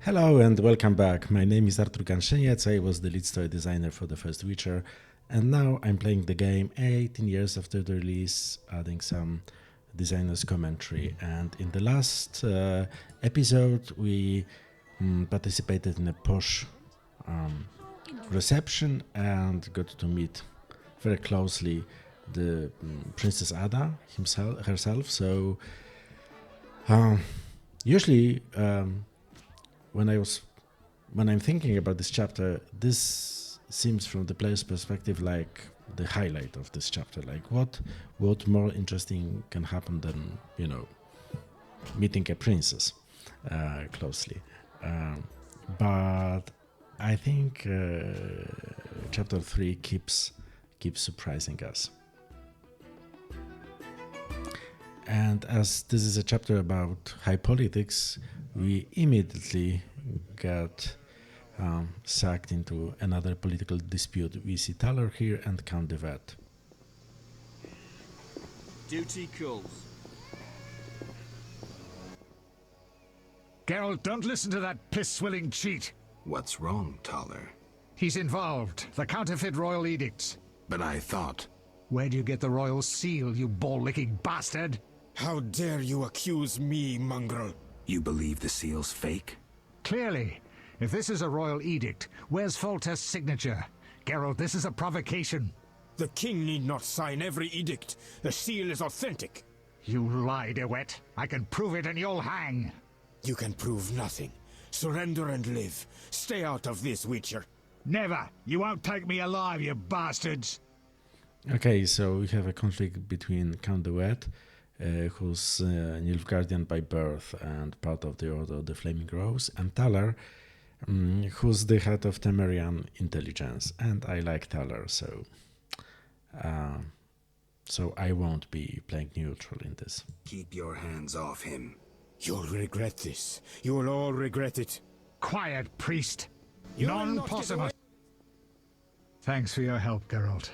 Hello and welcome back. My name is Artur Ganszyniec. I was the lead story designer for the first Witcher, and now I'm playing the game 18 years after the release, adding some designer's commentary. And in the last episode, we participated in a posh reception and got to meet very closely the Princess Ada herself. So usually when I'm thinking about this chapter, this seems from the player's perspective like the highlight of this chapter. Like what more interesting can happen than meeting a princess closely. But I think chapter 3 keeps surprising us. And as this is a chapter about high politics, we immediately got sucked into another political dispute. We see Thaler here and Count de Vet. Duty calls. Geralt, don't listen to that piss-swilling cheat. What's wrong, Thaler? He's involved. The counterfeit royal edicts. But I thought... Where'd you get the royal seal, you ball-licking bastard? How dare you accuse me, mongrel? You believe the seal's fake? Clearly. If this is a royal edict, where's Foltest's signature? Geralt, this is a provocation. The king need not sign every edict. The seal is authentic. You lie, De Wet. I can prove it and you'll hang. You can prove nothing. Surrender and live. Stay out of this, Witcher. Never. You won't take me alive, you bastards. Okay, so we have a conflict between Count de Vet, who's Nilfgaardian by birth and part of the Order of the Flaming Rose, and Thaler, who's the head of Temerian intelligence. And I like Thaler, so I won't be playing neutral in this. Keep your hands off him. You'll regret this. You will all regret it. Quiet, priest. You will not Non get possumus. away. Thanks for your help, Geralt.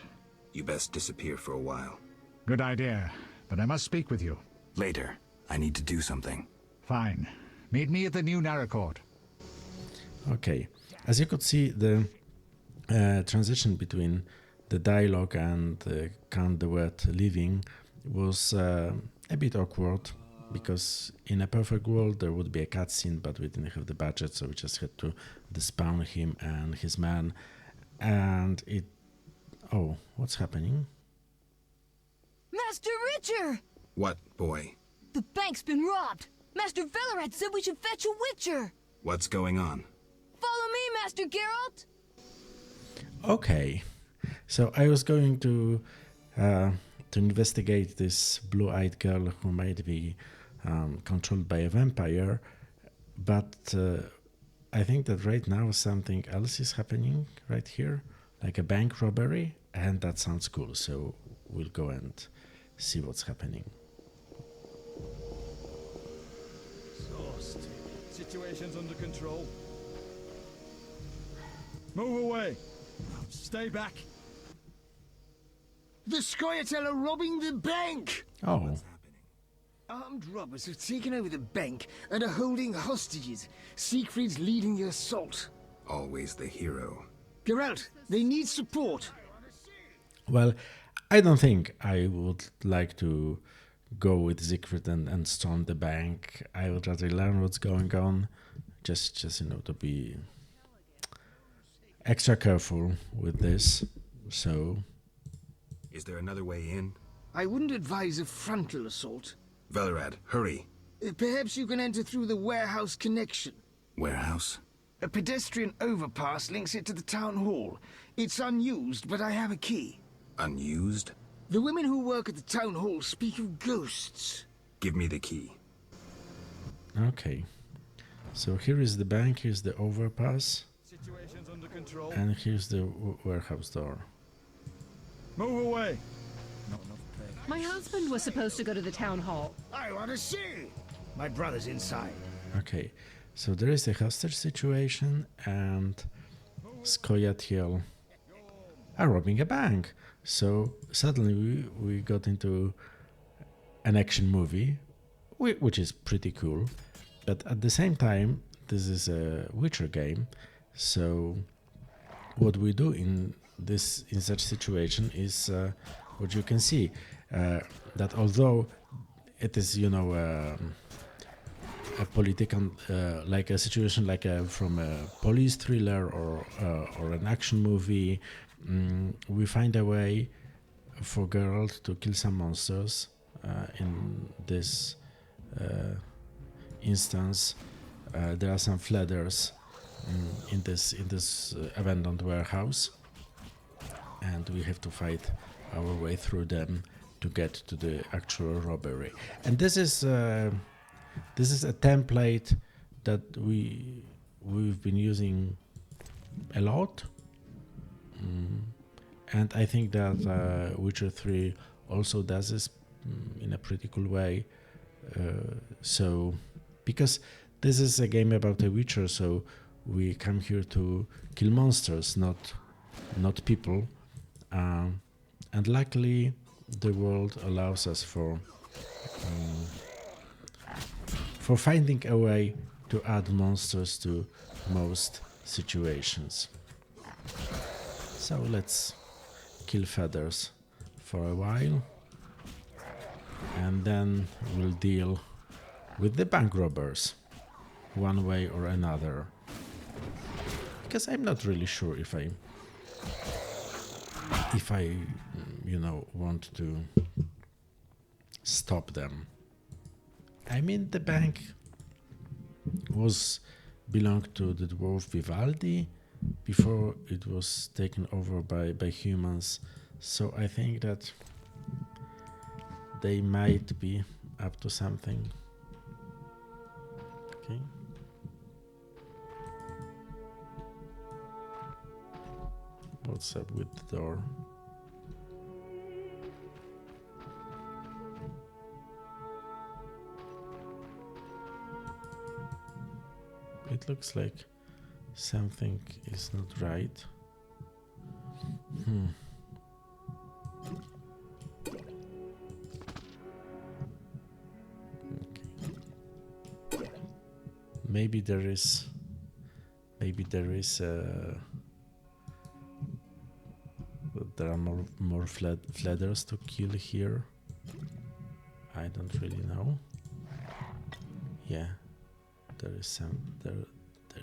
You best disappear for a while. Good idea, but I must speak with you. Later. I need to do something. Fine. Meet me at the new Narracourt. Okay, as you could see, the transition between the dialogue and Count de Vet leaving was a bit awkward, because in a perfect world there would be a cutscene, but we didn't have the budget, so we just had to despawn him and his man. And it... Oh, what's happening? Master Richard! What, boy? The bank's been robbed! Master Velorad said we should fetch a Witcher! What's going on? Follow me, Master Geralt! Okay, so I was going to investigate this blue-eyed girl who might be controlled by a vampire, but I think that right now something else is happening right here, like a bank robbery, and that sounds cool, so we'll go and see what's happening. Exhausted. Situation's under control. Move away. Stay back. The Scoia'tael are robbing the bank! Oh, Armed robbers have taken over the bank and are holding hostages. Siegfried's leading the assault. Always the hero. Geralt, they need support. well, I don't think I would like to go with Siegfried and storm the bank. I would rather learn what's going on, just to be extra careful with this. So, Is there another way in? I wouldn't advise a frontal assault. Velorad, hurry. Perhaps you can enter through the warehouse connection. Warehouse? A pedestrian overpass links it to the town hall. It's unused, but I have a key. Unused? The women who work at the town hall speak of ghosts. Give me the key. okay. So here is the bank, here's the overpass, Situation's under control. and here's the warehouse door. Move away. My husband was supposed to go to the town hall. I want to see. My brother's inside. Okay, so there is a hostage situation, and Scoia'tael are robbing a bank. So suddenly we got into an action movie, which is pretty cool. But at the same time, this is a Witcher game. So what we do in such situation is what you can see, that although it is, you know, a political, like a situation like from a police thriller or an action movie, we find a way for Geralt to kill some monsters. In this instance, there are some fladders in this abandoned warehouse, and we have to fight our way through them to get to the actual robbery. And this is a template that we've been using a lot, and I think that Witcher 3 also does this in a pretty cool way. So because this is a game about a Witcher, so we come here to kill monsters, not people, and luckily the world allows us for finding a way to add monsters to most situations. So let's kill feathers for a while, and then we'll deal with the bank robbers one way or another, because I'm not really sure if I you know, want to stop them. I mean, the bank belonged to the dwarf Vivaldi before it was taken over by humans, so I think that they might be up to something. Okay. What's up with the door? It looks like something is not right. Okay. Maybe there is there are more fladders to kill here. I don't really know. Yeah, there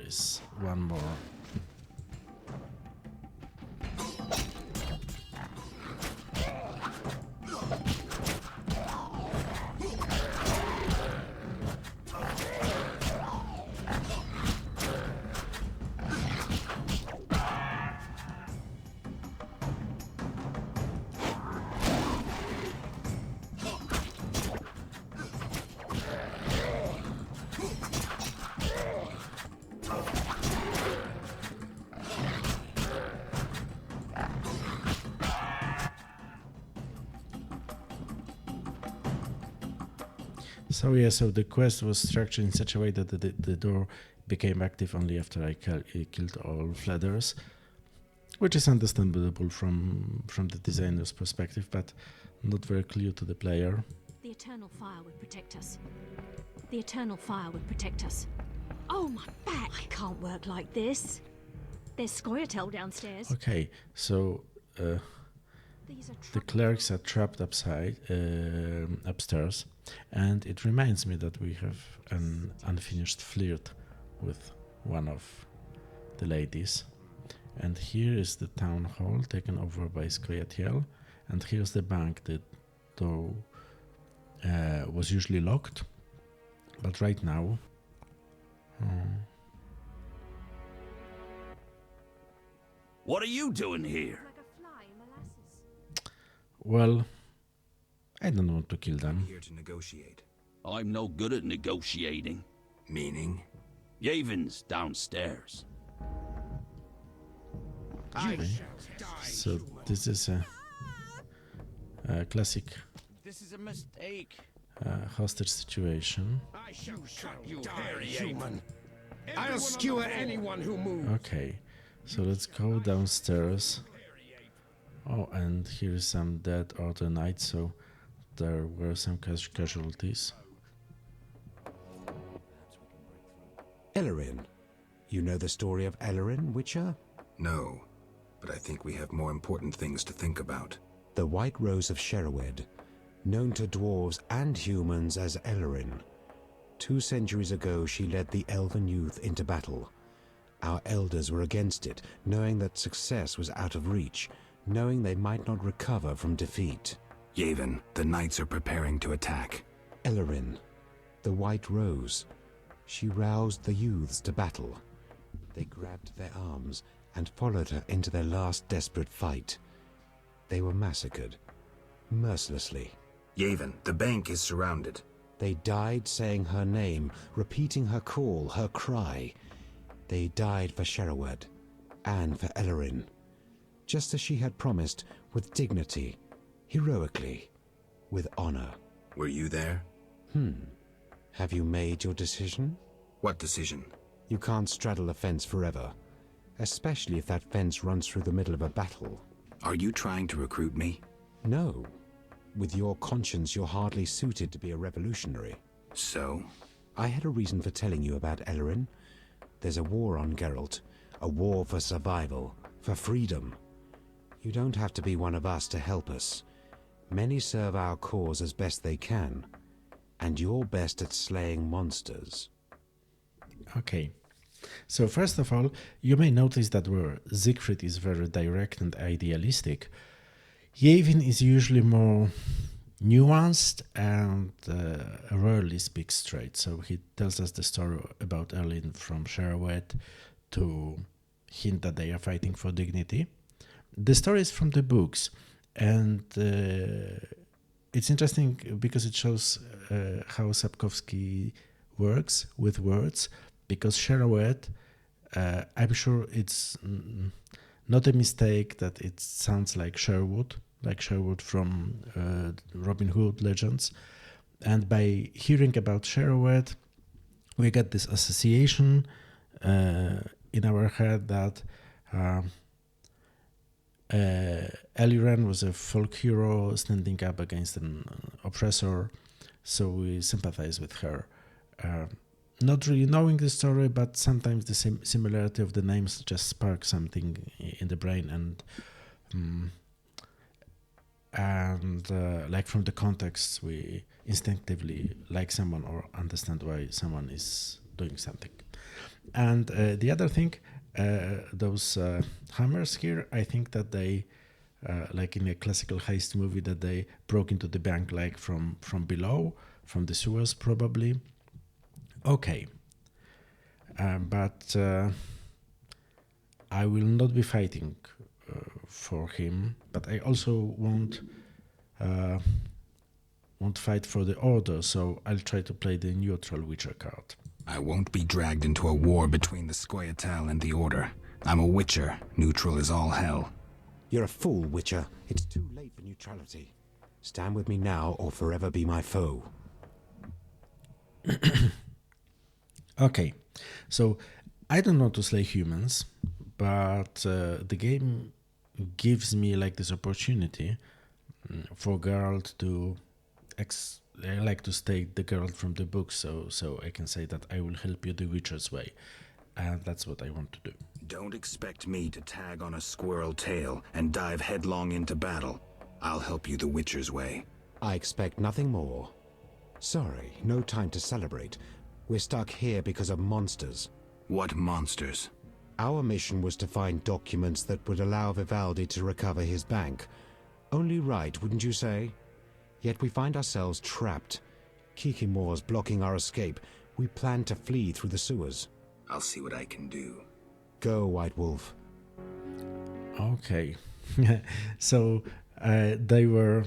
is one more. So the quest was structured in such a way that the door became active only after I killed all fladders, which is understandable from the designer's perspective, but not very clear to the player. The eternal fire would protect us. The eternal fire would protect us. Oh, my back! I can't work like this. There's Scoia'tael downstairs. Okay, so the clerks are trapped upstairs, and it reminds me that we have an unfinished flirt with one of the ladies. And here is the town hall taken over by Scoia'tael, and here's the bank. The door was usually locked, but right now What are you doing here? well, I don't want to kill I'm them. here to negotiate. I'm no good at negotiating. Meaning? Yaven's downstairs. Okay. So this is a classic This is a mistake. hostage situation. I shall cut you, hairy human. I'll skewer anyone who moves. Okay, so let's go downstairs. Oh, and here is some dead Order Knights, so there were some casualties. Ellerin. You know the story of Ellerin, Witcher? No, but I think we have more important things to think about. The White Rose of Sherwood, known to dwarves and humans as Ellerin. 2 centuries ago, she led the elven youth into battle. Our elders were against it, knowing that success was out of reach, knowing they might not recover from defeat. Yavin, the knights are preparing to attack. Ellerin, the White Rose. She roused the youths to battle. They grabbed their arms and followed her into their last desperate fight. They were massacred, mercilessly. Yavin, the bank is surrounded. They died saying her name, repeating her call, her cry. They died for Sherwood and for Ellerin, just as she had promised, with dignity, heroically, with honor. Were you there? Have you made your decision? What decision? You can't straddle a fence forever, especially if that fence runs through the middle of a battle. Are you trying to recruit me? No. With your conscience, you're hardly suited to be a revolutionary. So? I had a reason for telling you about Ellerin. There's a war on Geralt, a war for survival, for freedom. You don't have to be one of us to help us. Many serve our cause as best they can, and you're best at slaying monsters. Okay. So first of all, you may notice that where Siegfried is very direct and idealistic, Yavin is usually more nuanced and rarely speaks straight. So he tells us the story about Erlin from Sherwood to hint that they are fighting for dignity. The story is from the books, and it's interesting because it shows how Sapkowski works with words, because Sherwood, I'm sure it's not a mistake that it sounds like Sherwood from Robin Hood legends. And by hearing about Sherwood, we get this association in our head that Eliran was a folk hero standing up against an oppressor, so we sympathize with her. Not really knowing the story, but sometimes the similarity of the names just spark something in the brain, and like from the context, we instinctively like someone or understand why someone is doing something. And the other thing, those hammers here, I think that they, like in a classical heist movie, that they broke into the bank like from below, from the sewers probably. Okay, but I will not be fighting for him, but I also won't fight for the order, so I'll try to play the neutral Witcher card. I won't be dragged into a war between the Scoia'tael and the Order. I'm a Witcher. Neutral is all hell. You're a fool, Witcher. It's too late for neutrality. Stand with me now or forever be my foe. Okay, so I don't want to slay humans, but the game gives me like this opportunity for Geralt to I like to state the Geralt from the book, so I can say that I will help you the Witcher's way, and that's what I want to do. Don't expect me to tag on a squirrel tail and dive headlong into battle. I'll help you the Witcher's way. I expect nothing more. Sorry, no time to celebrate. We're stuck here because of monsters. What monsters? Our mission was to find documents that would allow Vivaldi to recover his bank. Only right, wouldn't you say? Yet we find ourselves trapped. Kikimore's blocking our escape. We plan to flee through the sewers. I'll see what I can do. Go, White Wolf. Okay, so they were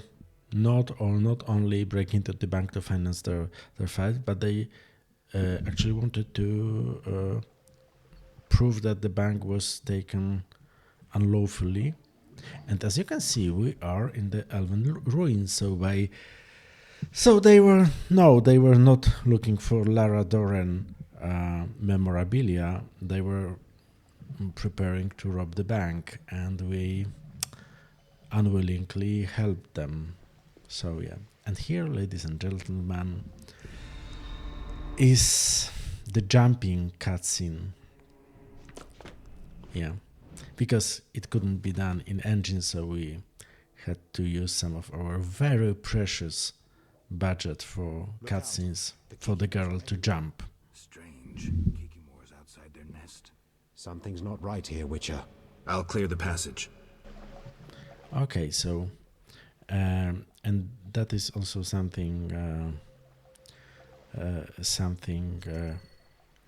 not only breaking into the bank to finance their fight, but they actually wanted to prove that the bank was taken unlawfully. And as you can see, we are in the Elven ruins. So they were not looking for Lara Doren memorabilia. They were preparing to rob the bank, and we unwillingly helped them. So yeah, and here, ladies and gentlemen, is the jumping cutscene. Yeah, because it couldn't be done in engine, so we had to use some of our very precious budget for cutscenes for the girl to jump. Strange. Kikimore's outside their nest. Something's not right here, Witcher. I'll clear the passage. Okay, so and that is also something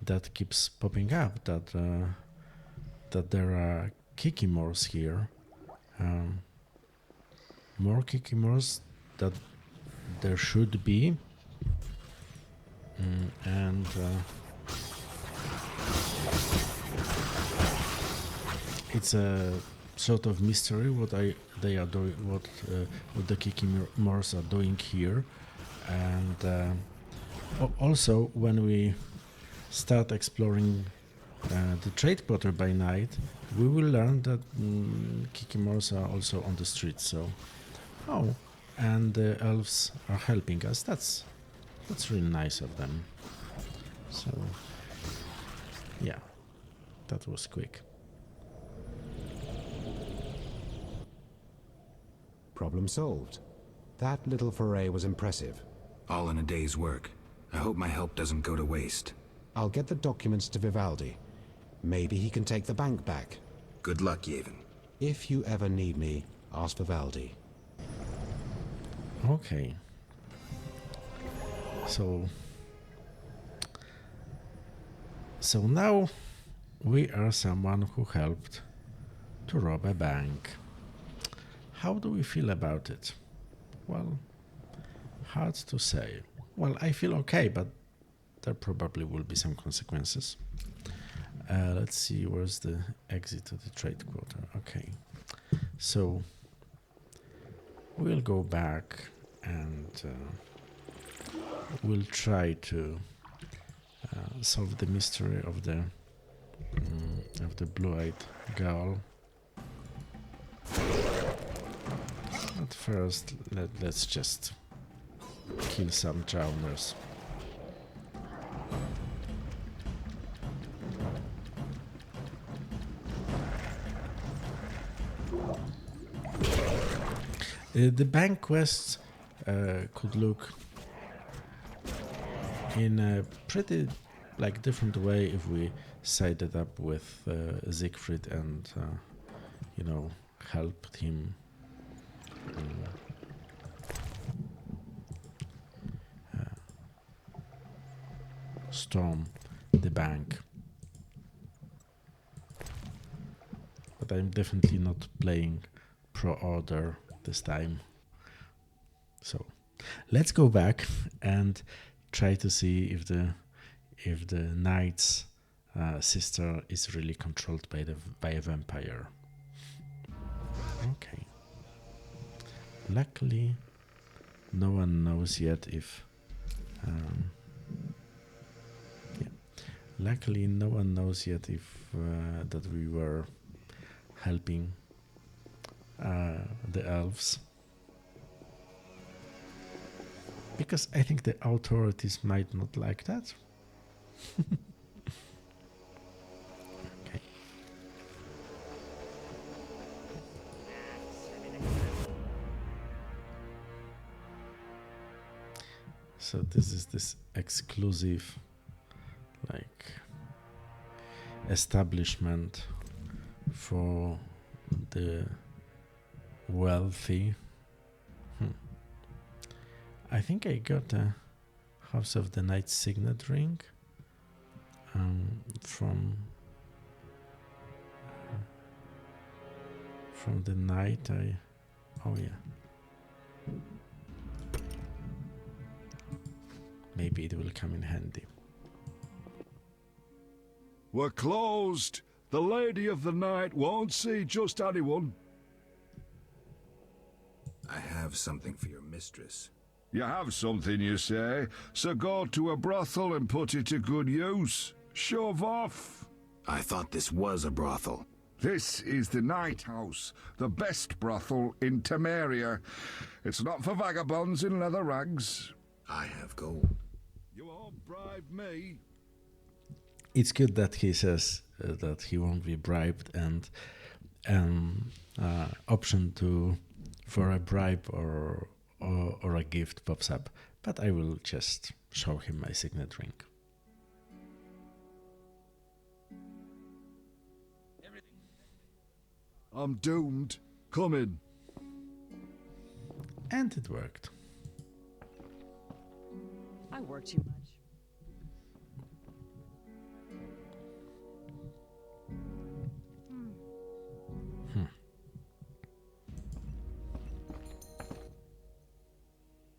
that keeps popping up, that there are Kikimores here, more Kikimores that there should be, and it's a sort of mystery what they are doing, what the Kikimores are doing here, and also when we start exploring the trade quarter by night, we will learn that Kikimores are also on the streets. So, and the elves are helping us. That's really nice of them. So, yeah, that was quick. Problem solved. That little foray was impressive. All in a day's work. I hope my help doesn't go to waste. I'll get the documents to Vivaldi. Maybe he can take the bank back. Good luck, Yavin. If you ever need me, ask Vivaldi. Okay. So now we are someone who helped to rob a bank. How do we feel about it? Well, hard to say. Well, I feel okay, but there probably will be some consequences. Let's see, where's the exit to the trade quarter? Okay, so we'll go back and we'll try to solve the mystery of the blue-eyed girl. But first, let's just kill some drowners. The bank quests could look in a pretty different way if we side it up with Siegfried and helped him storm the bank. But I'm definitely not playing pro order this time. So let's go back and try to see if the knight's sister is really controlled by a vampire. Okay. Luckily, no one knows yet if. Luckily, no one knows yet if that we were helping the elves, because I think the authorities might not like that. Okay. So this is this exclusive establishment for the wealthy. I think I got a House of the Night signet ring from the night. Oh yeah, maybe it will come in handy. We're closed. The Lady of the Night won't see just anyone. I have something for your mistress. You have something, you say, so go to a brothel and put it to good use. Shove off. I thought this was a brothel. This is the Night House, the best brothel in Temeria. It's not for vagabonds in leather rags. I have gold. You won't bribe me. it's good that he says that he won't be bribed, and option for a bribe or a gift pops up. But I will just show him my signet ring. I'm doomed. Come in. And it worked. I work too much.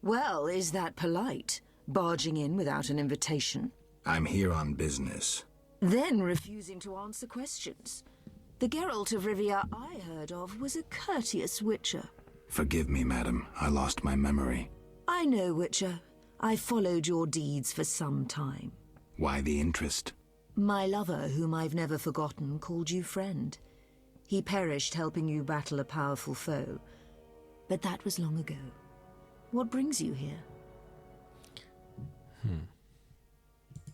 Well, is that polite? Barging in without an invitation? I'm here on business. Then refusing to answer questions. The Geralt of Rivia I heard of was a courteous witcher. Forgive me, madam. I lost my memory. I know, Witcher. I followed your deeds for some time. Why the interest? My lover, whom I've never forgotten, called you friend. He perished helping you battle a powerful foe. But that was long ago. What brings you here?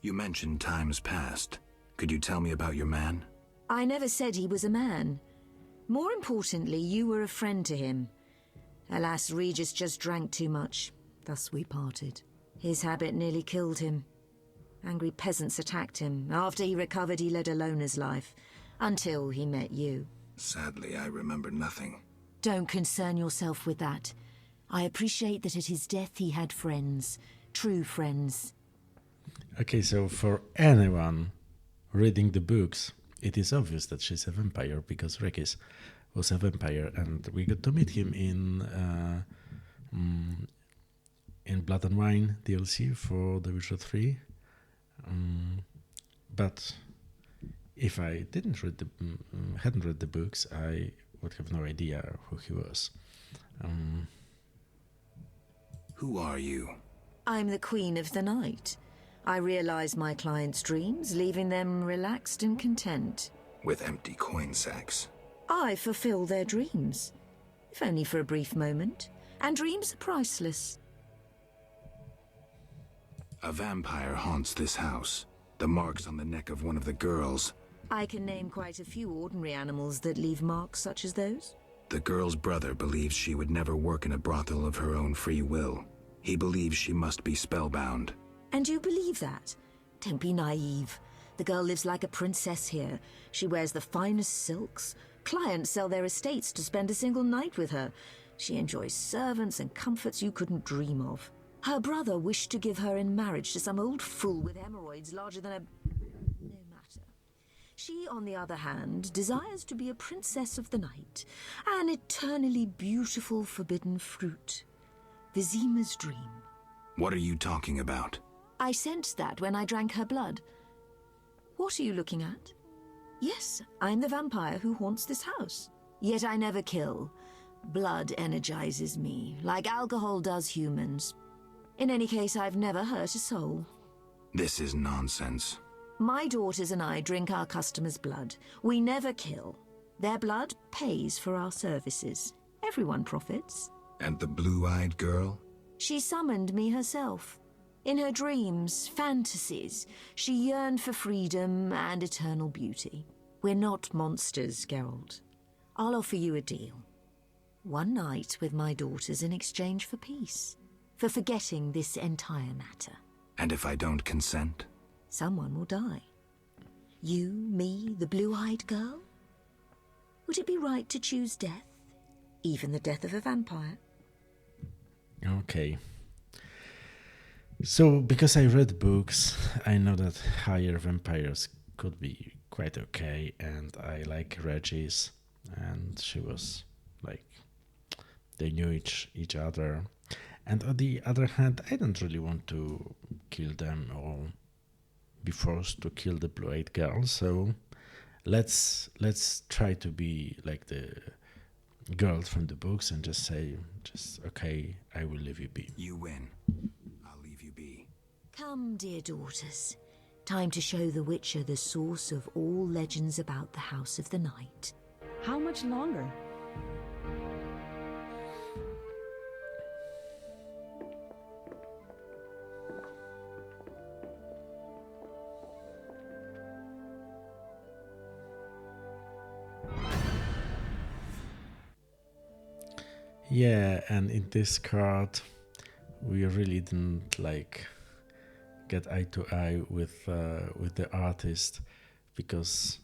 You mentioned times past. Could you tell me about your man? I never said he was a man. More importantly, you were a friend to him. Alas, Regis just drank too much. Thus we parted. His habit nearly killed him. Angry peasants attacked him. After he recovered, he led a loner's life. Until he met you. Sadly, I remember nothing. Don't concern yourself with that. I appreciate that at his death he had friends. True friends. Okay, so for anyone reading the books, it is obvious that she's a vampire because Regis was a vampire, and we got to meet him in Blood and Wine DLC for The Witcher 3. But if I hadn't read the books, I would have no idea who he was. Who are you? I'm the Queen of the Night. I realize my clients' dreams, leaving them relaxed and content. With empty coin sacks. I fulfill their dreams, if only for a brief moment. And dreams are priceless. A vampire haunts this house. The marks on the neck of one of the girls. I can name quite a few ordinary animals that leave marks such as those. The girl's brother believes she would never work in a brothel of her own free will. He believes she must be spellbound. And you believe that? Don't be naive. The girl lives like a princess here. She wears the finest silks. Clients sell their estates to spend a single night with her. She enjoys servants and comforts you couldn't dream of. Her brother wished to give her in marriage to some old fool with hemorrhoids larger than a... No matter. She, on the other hand, desires to be a princess of the night. An eternally beautiful forbidden fruit. Vizima's dream. What are you talking about? I sensed that when I drank her blood. What are you looking at? Yes, I'm the vampire who haunts this house. Yet I never kill. Blood energizes me, like alcohol does humans. In any case, I've never hurt a soul. This is nonsense. My daughters and I drink our customers' blood. We never kill. Their blood pays for our services. Everyone profits. And the blue-eyed girl? She summoned me herself. In her dreams, fantasies, she yearned for freedom and eternal beauty. We're not monsters, Geralt. I'll offer you a deal. One night with my daughters in exchange for peace. For forgetting this entire matter. And if I don't consent? Someone will die. You, me, the blue-eyed girl? Would it be right to choose death? Even the death of a vampire? Okay. So, because I read books, I know that higher vampires could be quite okay, and I like Regis, and she was like, they knew each other. And on the other hand, I don't really want to kill them or be forced to kill the blue-eyed girl, so let's try to be like the girl from the books and just say, okay, I will leave you be. You win. I'll leave you be. Come, dear daughters. Time to show the Witcher the source of all legends about the House of the Night. How much longer? Yeah, and in this card, we really didn't like get eye to eye with the artist, because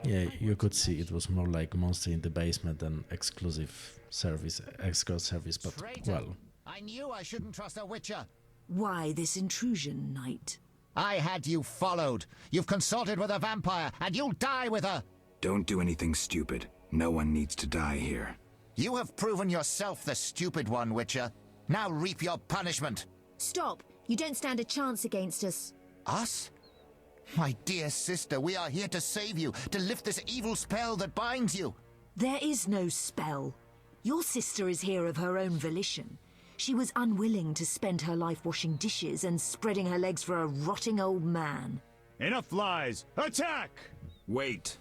yeah, you could see it was more like Monster in the Basement than exclusive service, escort service. But well, I knew I shouldn't trust a witcher. Why this intrusion, knight? I had you followed. You've consulted with a vampire, and you'll die with her. Don't do anything stupid. No one needs to die here. You have proven yourself the stupid one, Witcher. Now reap your punishment. Stop! You don't stand a chance against us. Us? My dear sister, we are here to save you, to lift this evil spell that binds you. There is no spell. Your sister is here of her own volition. She was unwilling to spend her life washing dishes and spreading her legs for a rotting old man. Enough lies! Attack! Wait.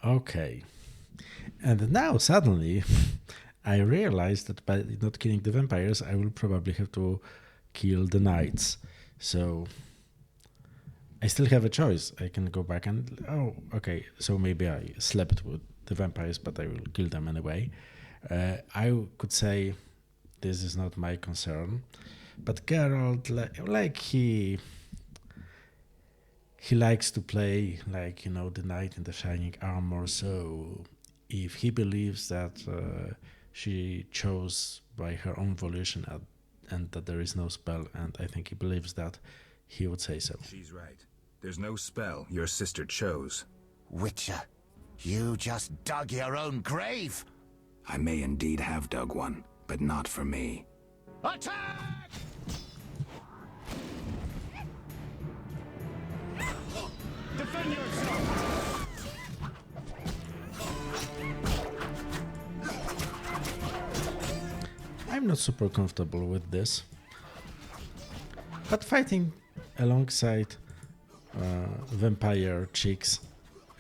okay. And now suddenly I realized that by not killing the vampires, I will probably have to kill the knights. So I still have a choice. I can go back and, oh, okay, so maybe I slept with the vampires, but I will kill them anyway. I could say this is not my concern, but Geralt, like he likes to play, like, you know, the knight in the shining armor. So if he believes that she chose by her own volition and that there is no spell, and I think he believes that, he would say so. She's right. There's no spell your sister chose. Witcher, you just dug your own grave. I may indeed have dug one, but not for me. Attack! Defend yourself! I'm not super comfortable with this, but fighting alongside vampire chicks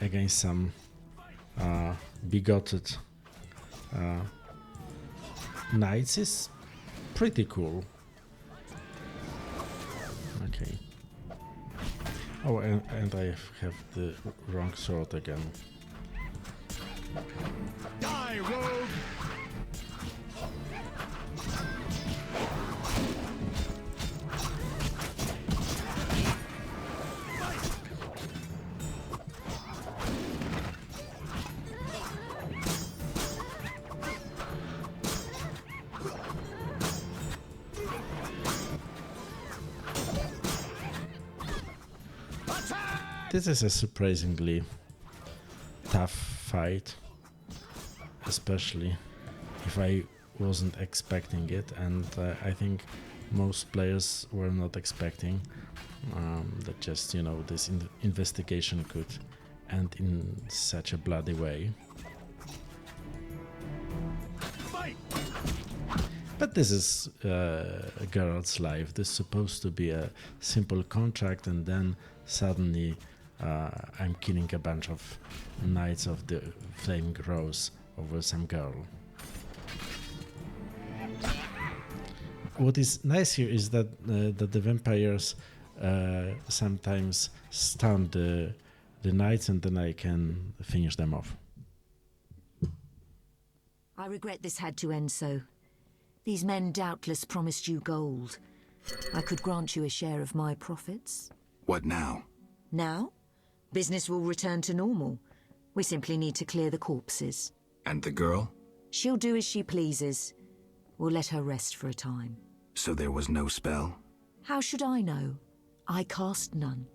against some bigoted knights is pretty cool. Okay. Oh, and I have the wrong sword again. Die, rogue! This is a surprisingly tough fight, especially if I wasn't expecting it, and I think most players were not expecting that just, you know, this investigation could end in such a bloody way. But this is Geralt's life. This is supposed to be a simple contract, and then suddenly I'm killing a bunch of Knights of the Flaming Rose over some girl. What is nice here is that the vampires sometimes stun the knights, and then I can finish them off. I regret this had to end so. These men doubtless promised you gold. I could grant you a share of my profits. What now? Now? Business will return to normal. We simply need to clear the corpses. And the girl? She'll do as she pleases. We'll let her rest for a time. So there was no spell? How should I know? I cast none.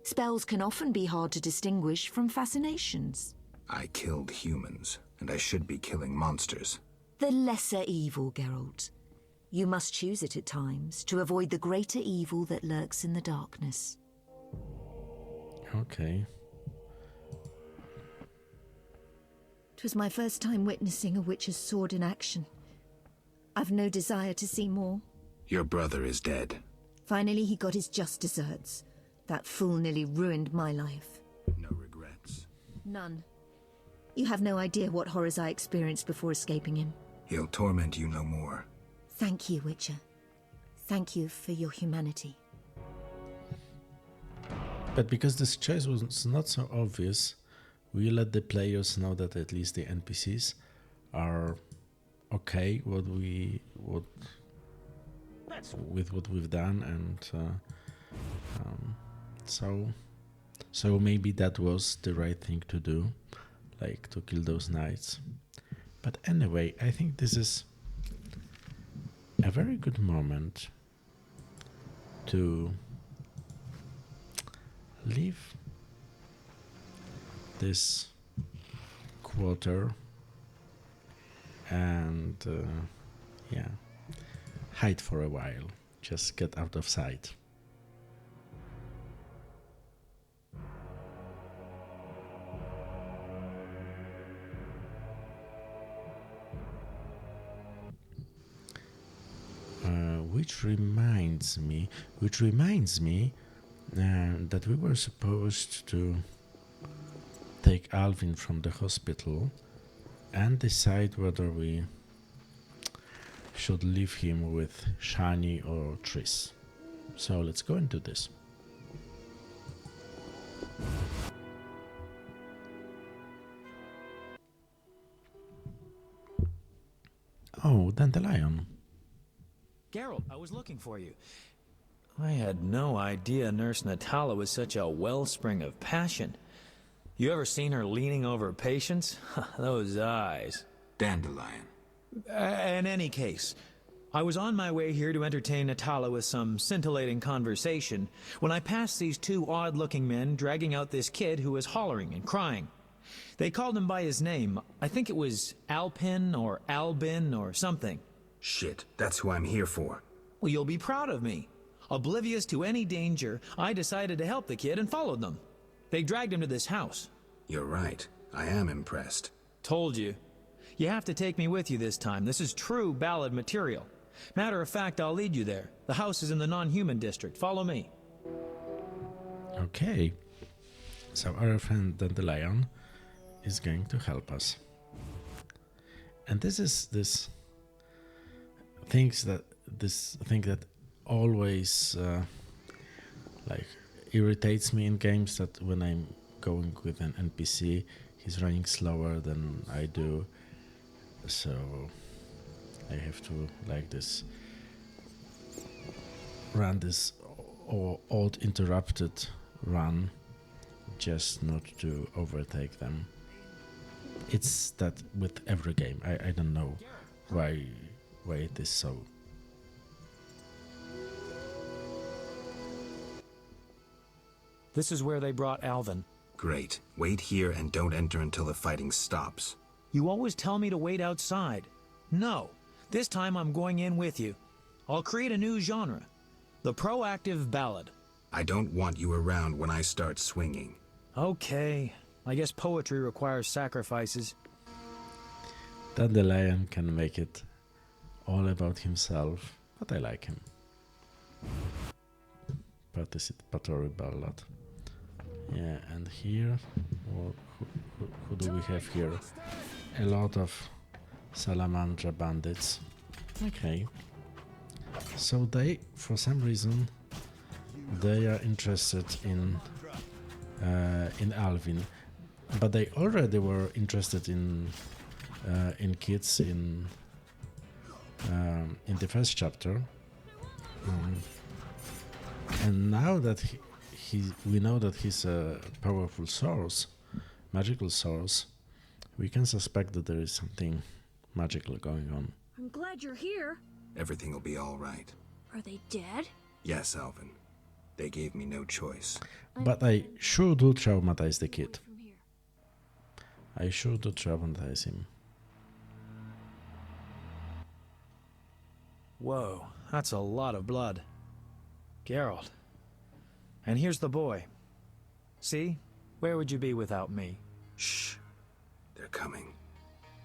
Spells can often be hard to distinguish from fascinations. I killed humans, and I should be killing monsters. The lesser evil, Geralt. You must choose it at times to avoid the greater evil that lurks in the darkness. Okay. It was my first time witnessing a witch's sword in action. I've no desire to see more. Your brother is dead. Finally, he got his just desserts. That fool nearly ruined my life. No regrets? None. You have no idea what horrors I experienced before escaping him. He'll torment you no more. Thank you, Witcher. Thank you for your humanity. But because this choice was not so obvious, we let the players know that at least the NPCs are okay with what we've done, and so maybe that was the right thing to do, like to kill those knights. But anyway, I think this is a very good moment to leave this quarter and yeah, hide for a while, just get out of sight. Which reminds me that we were supposed to take Alvin from the hospital and decide whether we should leave him with Shani or Triss. So let's go into this. Oh, Dandelion. Geralt, I was looking for you. I had no idea Nurse Natala was such a wellspring of passion. You ever seen her leaning over patients? Those eyes. Dandelion. In any case, I was on my way here to entertain Natala with some scintillating conversation when I passed these two odd-looking men dragging out this kid who was hollering and crying. They called him by his name. I think it was Alpin or Albin or something. Shit, that's who I'm here for. Well, you'll be proud of me. Oblivious to any danger, I decided to help the kid and followed them. They dragged him to this house. You're right. I am impressed. Told you. You have to take me with you this time. This is true ballad material. Matter of fact, I'll lead you there. The house is in the non-human district. Follow me. Okay. So our friend Dandelion is going to help us. And this thing that always like irritates me in games, that when I'm going with an NPC, he's running slower than I do, so I have to like this run this odd interrupted run just not to overtake them. It's that with every game. I don't know why it is so. This is where they brought Alvin. Great. Wait here and don't enter until the fighting stops. You always tell me to wait outside. No. This time I'm going in with you. I'll create a new genre. The proactive ballad. I don't want you around when I start swinging. Okay. I guess poetry requires sacrifices. Dandelion can make it all about himself, but I like him. Participatory ballad. Yeah, and here, who do we have here? A lot of Salamandra bandits. Okay. So they, for some reason, they are interested in Alvin, but they already were interested in kids in the first chapter, and now that we know that he's a powerful source, magical source, we can suspect that there is something magical going on. I'm glad you're here. Everything will be all right. Are they dead? Yes, Alvin. They gave me no choice. But I sure do traumatize the kid. I sure do traumatize him. Whoa, that's a lot of blood. Geralt. And here's the boy. See? Where would you be without me? Shh. They're coming.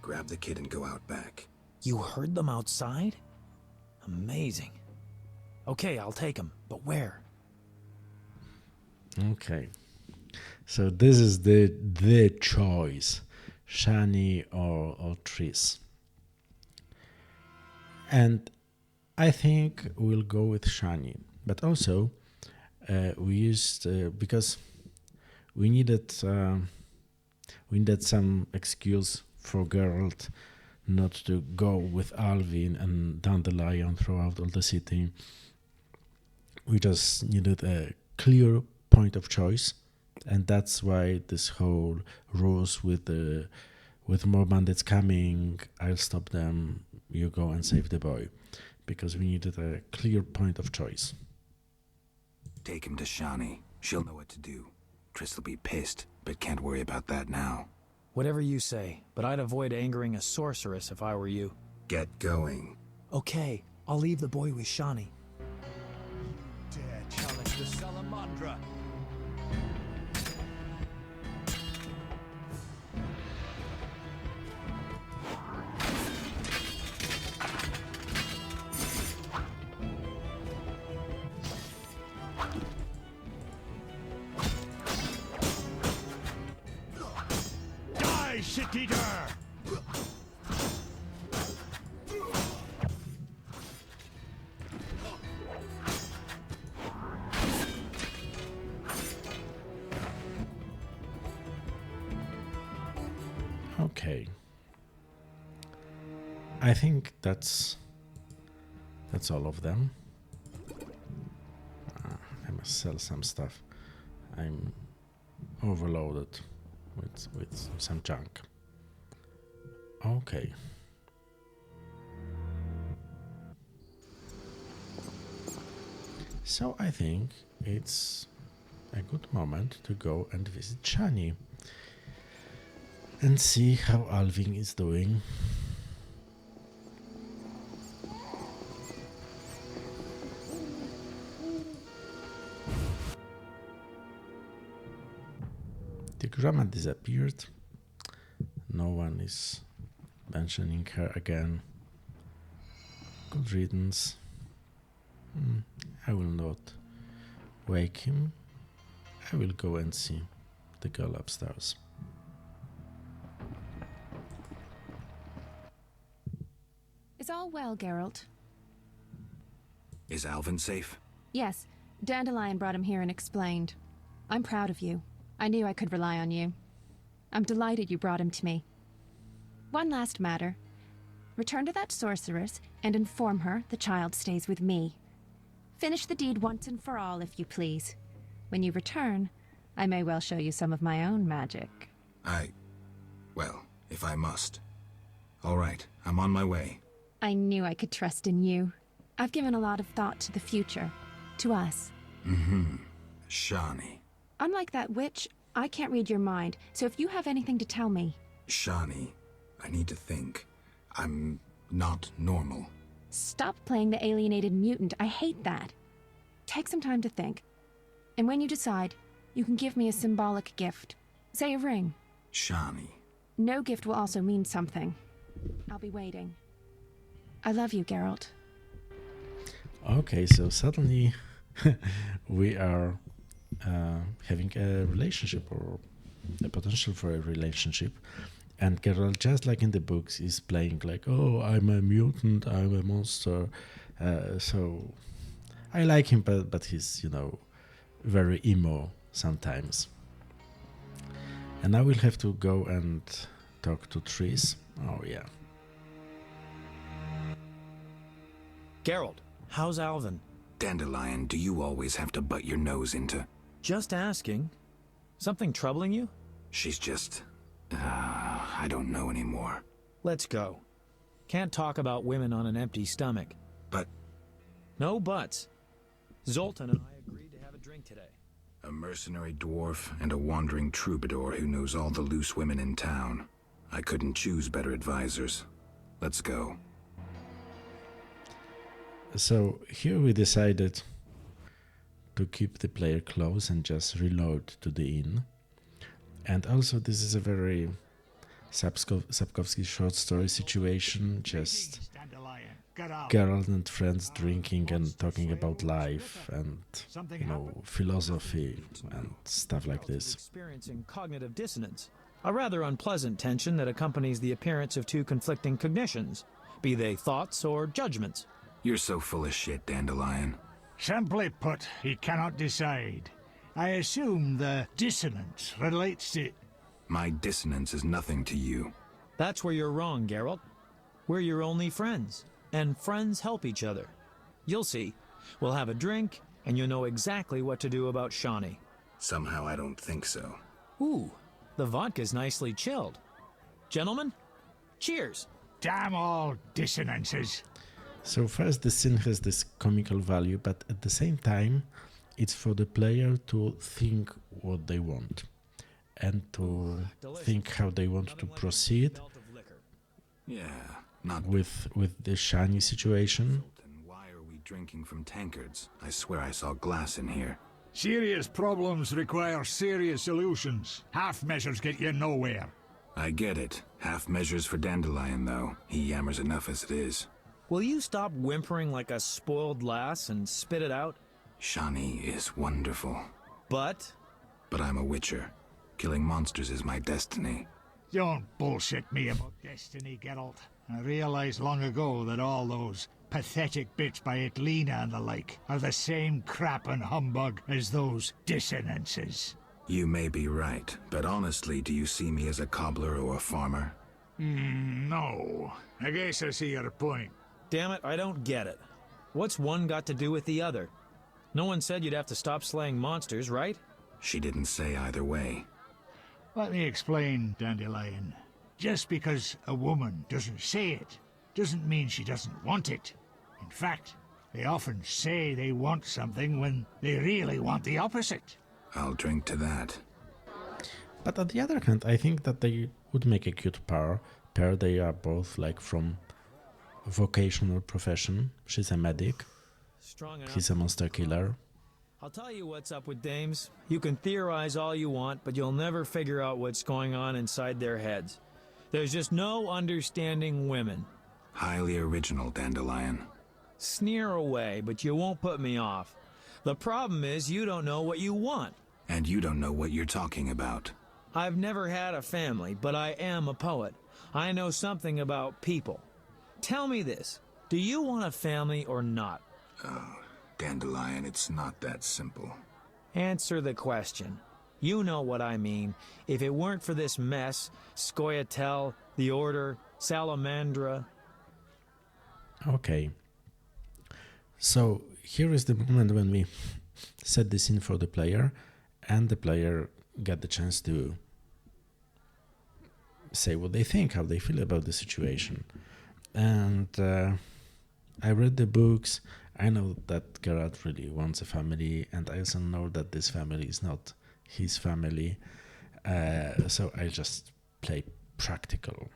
Grab the kid and go out back. You heard them outside? Amazing. Okay, I'll take him. But where? Okay. So this is the choice. Shani or Triss. And I think we'll go with Shani. But also, we used, because we needed we needed some excuse for Geralt not to go with Alvin and dandelion throughout all the city. We just needed a clear point of choice, and that's why this whole rules with more bandits coming, I'll stop them, you go and save the boy, because we needed a clear point of choice. Take him to Shani. She'll know what to do. Triss will be pissed, but can't worry about that now. Whatever you say, but I'd avoid angering a sorceress if I were you. Get going. Okay, I'll leave the boy with Shani. Dare challenge the Salamandra. Shit-eater! Okay. I think that's all of them. I must sell some stuff. I'm overloaded with some junk. Okay. So I think it's a good moment to go and visit Shani and see how Alvin is doing. The grandma disappeared. No one is mentioning her again. Good riddance. I will not wake him. I will go and see the girl upstairs. Is all well, Geralt? Is Alvin safe? Yes. Dandelion brought him here and explained. I'm proud of you. I knew I could rely on you. I'm delighted you brought him to me. One last matter. Return to that sorceress and inform her the child stays with me. Finish the deed once and for all, if you please. When you return, I may well show you some of my own magic. Well, if I must. All right, I'm on my way. I knew I could trust in you. I've given a lot of thought to the future. To us. Shani. Unlike that witch, I can't read your mind, so if you have anything to tell me... Shani, I need to think. I'm not normal. Stop playing the alienated mutant. I hate that. Take some time to think. And when you decide, you can give me a symbolic gift. Say a ring. Shani. No gift will also mean something. I'll be waiting. I love you, Geralt. Okay, so suddenly we are having a relationship, or the potential for a relationship. And Geralt, just like in the books, is playing like, oh, I'm a mutant, I'm a monster. So I like him, but he's, very emo sometimes. And I will have to go and talk to Triss. Oh, yeah. Geralt, how's Alvin? Dandelion, do you always have to butt your nose into? Just asking. Something troubling you? She's just... I don't know anymore. Let's go. Can't talk about women on an empty stomach. But... No buts. Zoltan and I agreed to have a drink today. A mercenary dwarf and a wandering troubadour who knows all the loose women in town. I couldn't choose better advisors. Let's go. So here we decided to keep the player close and just reload to the inn. And also this is a very Sapkowski short story situation, just Geralt and friends drinking and talking about life and, philosophy and stuff like this. Experiencing cognitive dissonance, a rather unpleasant tension that accompanies the appearance of two conflicting cognitions, be they thoughts or judgments. You're so full of shit, Dandelion. Simply put, he cannot decide. I assume the dissonance relates to... My dissonance is nothing to you. That's where you're wrong, Geralt. We're your only friends, and friends help each other. You'll see. We'll have a drink, and you'll know exactly what to do about Shawnee. Somehow I don't think so. Ooh, the vodka's nicely chilled. Gentlemen, cheers! Damn all dissonances. So first, the scene has this comical value, but at the same time, it's for the player to think what they want and to think how they want to proceed with the shiny situation. Why are we drinking from tankards? I swear I saw glass in here. Serious problems require serious solutions. Half measures get you nowhere. I get it. Half measures for Dandelion, though. He yammers enough as it is. Will you stop whimpering like a spoiled lass and spit it out? Shawnee is wonderful. But I'm a witcher. Killing monsters is my destiny. Don't bullshit me about destiny, Geralt. I realized long ago that all those pathetic bits by Etlina and the like are the same crap and humbug as those dissonances. You may be right, but honestly, do you see me as a cobbler or a farmer? No. I guess I see your point. damn it, I don't get it. What's one got to do with the other? No one said you'd have to stop slaying monsters, right? She didn't say either way. Let me explain, Dandelion. Just because a woman doesn't say it, doesn't mean she doesn't want it. In fact, they often say they want something when they really want the opposite. I'll drink to that. But on the other hand, I think that they would make a cute pair. They are both like from vocational profession. She's a medic. Strong enough. He's a monster killer. I'll tell you what's up with dames. You can theorize all you want, but you'll never figure out what's going on inside their heads. There's just no understanding women. Highly original, Dandelion. Sneer away, but you won't put me off. The problem is you don't know what you want. And you don't know what you're talking about. I've never had a family, but I am a poet. I know something about people. Tell me this. Do you want a family or not? Oh, Dandelion, it's not that simple. Answer the question. You know what I mean. If it weren't for this mess, Scoia'tael, the Order, Salamandra... Okay. So here is the moment when we set the scene for the player, and the player get the chance to say what they think, how they feel about the situation. And I read the books. I know that Geralt really wants a family, and I also know that this family is not his family. So I just play practical.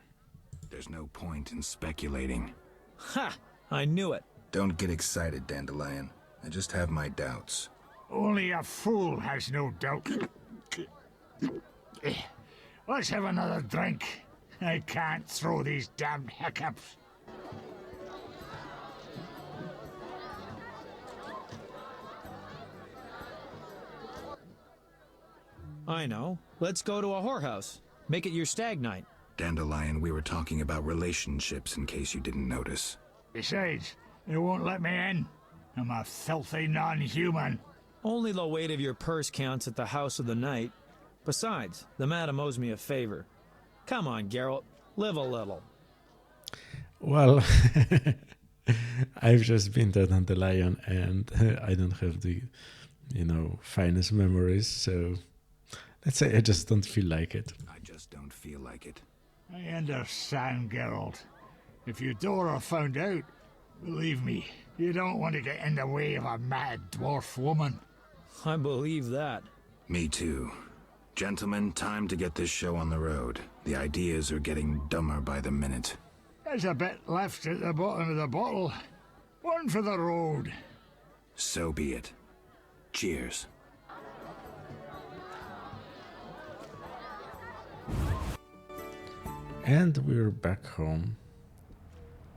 There's no point in speculating. Ha! I knew it. Don't get excited, Dandelion. I just have my doubts. Only a fool has no doubt. Let's have another drink. I can't throw these damned hiccups. I know. Let's go to a whorehouse. Make it your stag night. Dandelion, we were talking about relationships in case you didn't notice. Besides, they won't let me in. I'm a filthy non-human. Only the weight of your purse counts at the house of the night. Besides, the madam owes me a favor. Come on, Geralt. Live a little. Well, I've just been to Dandelion, and I don't have the, finest memories, so let's say I just don't feel like it. I just don't feel like it. I understand, Geralt. If Eudora found out, believe me, you don't want to get in the way of a mad dwarf woman. I believe that. Me too. Gentlemen, time to get this show on the road. The ideas are getting dumber by the minute. There's a bit left at the bottom of the bottle. One for the road. So be it. Cheers. And we're back home,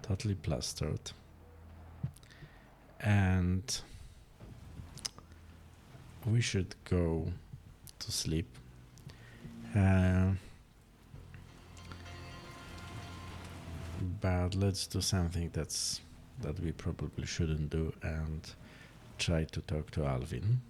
totally plastered. And we should go to sleep. But let's do something that we probably shouldn't do and try to talk to Alvin.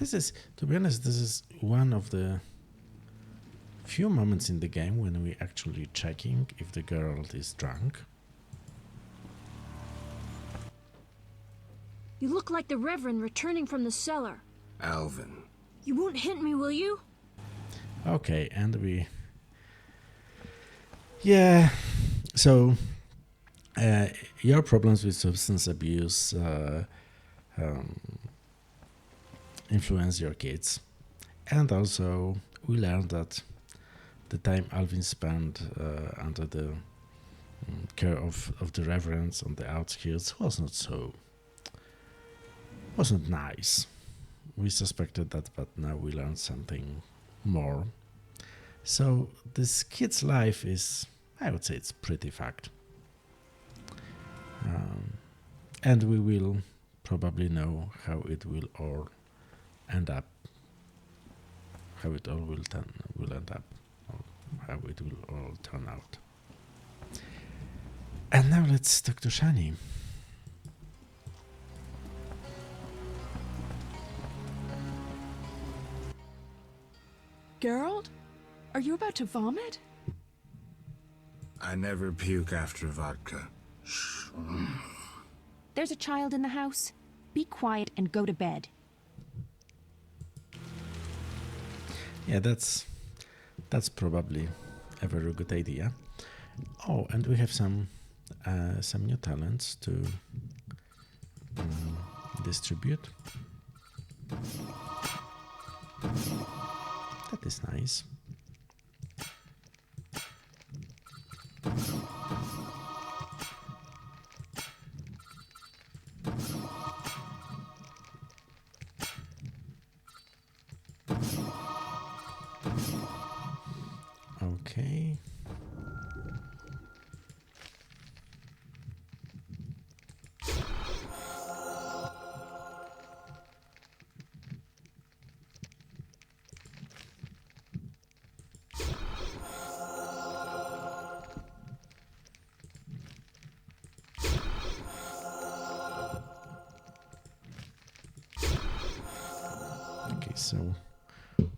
this is, to be honest, this is one of the few moments in the game when we actually checking if the girl is drunk. You look like the Reverend returning from the cellar. Alvin. You won't hit me, will you? Okay, and we... Yeah, so your problems with substance abuse influence your kids. And also, we learned that the time Alvin spent under the care of the reverends on the outskirts wasn't nice. We suspected that, but now we learned something more. So this kid's life is, I would say, it's pretty fucked. And we will probably know how it will all end up. How it all will end up. Or how it will all turn out. And now let's talk to Shani. Geralt? Are you about to vomit? I never puke after vodka. There's a child in the house. Be quiet and go to bed. Yeah, that's probably a very good idea. Oh, and we have some new talents to distribute. That is nice. Okay. So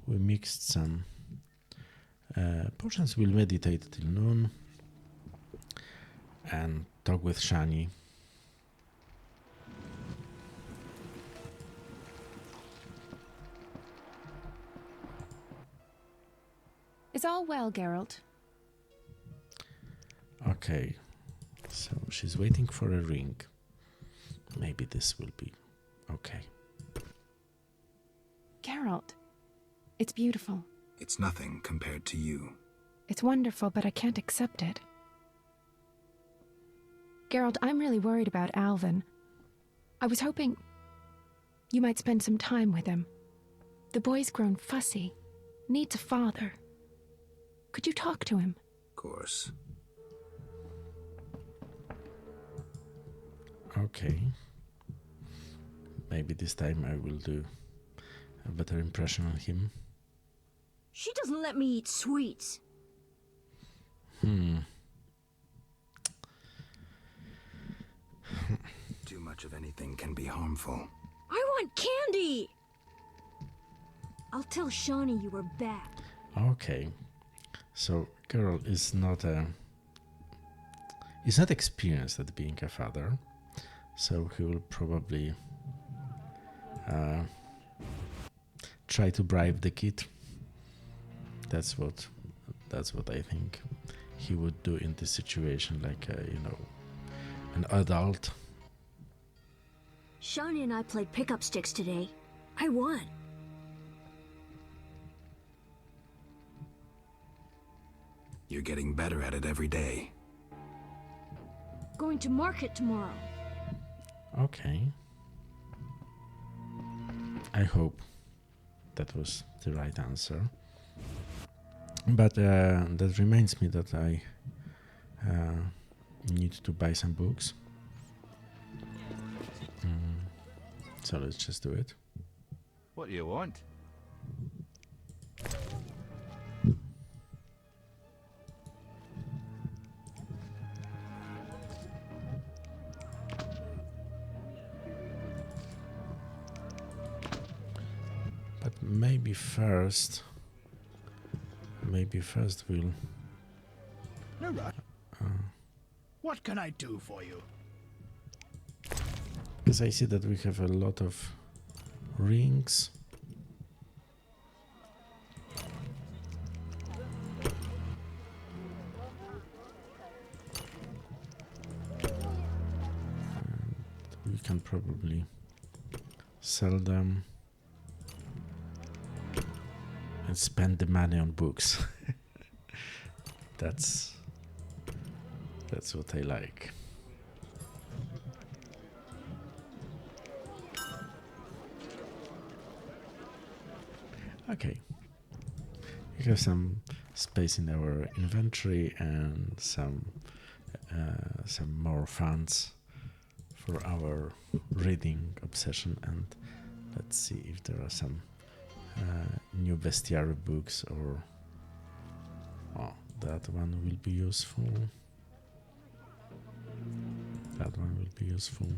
we mixed some potions. We'll meditate till noon and talk with Shani. Is all well, Geralt? Okay, so she's waiting for a ring. Maybe this will be okay. Geralt, it's beautiful. It's nothing compared to you. It's wonderful, but I can't accept it. Geralt, I'm really worried about Alvin. I was hoping you might spend some time with him. The boy's grown fussy, needs a father. Could you talk to him? Of course. Okay. Maybe this time I will do a better impression on him. She doesn't let me eat sweets. Too much of anything can be harmful. I want candy! I'll tell Shawnee you were back. Okay. So girl is not experienced at being a father. So he will probably try to bribe the kid. That's what I think he would do in this situation, like an adult. Shawnee and I played pickup sticks today. I won. You're getting better at it every day. Going to market tomorrow. Okay. I hope that was the right answer. But that reminds me that I need to buy some books. So let's just do it. What do you want? first we'll... No rush. What can I do for you? Because I see that we have a lot of rings. And we can probably sell them and spend the money on books. That's what I like. Okay, we have some space in our inventory and some more funds for our reading obsession, and let's see if there are some new bestiary books, or that one will be useful. That one will be useful.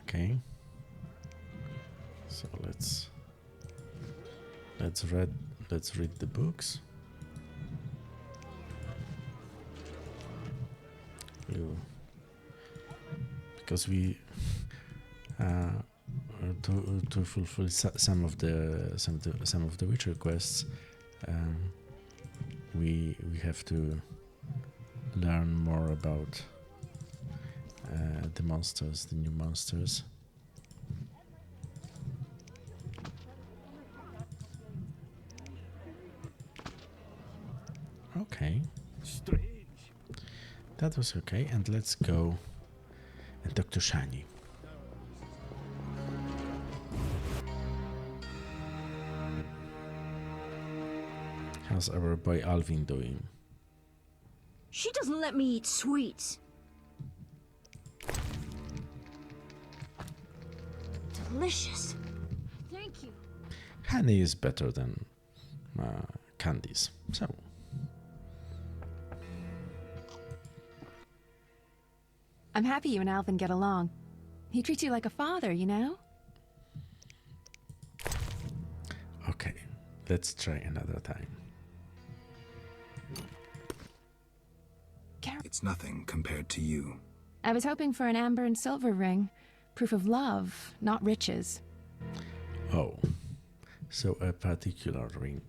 Okay, so let's read the books. Because we to fulfill some of the Witcher quests, we have to learn more about the monsters, the new monsters. Okay. Strange. That was okay, and let's go and talk to Shani. How's our boy Alvin doing? She doesn't let me eat sweets. Delicious. Thank you. Honey is better than candies, so... I'm happy you and Alvin get along. He treats you like a father, you know? Okay, let's try another time. It's nothing compared to you. I was hoping for an amber and silver ring. Proof of love, not riches. Oh, so a particular ring.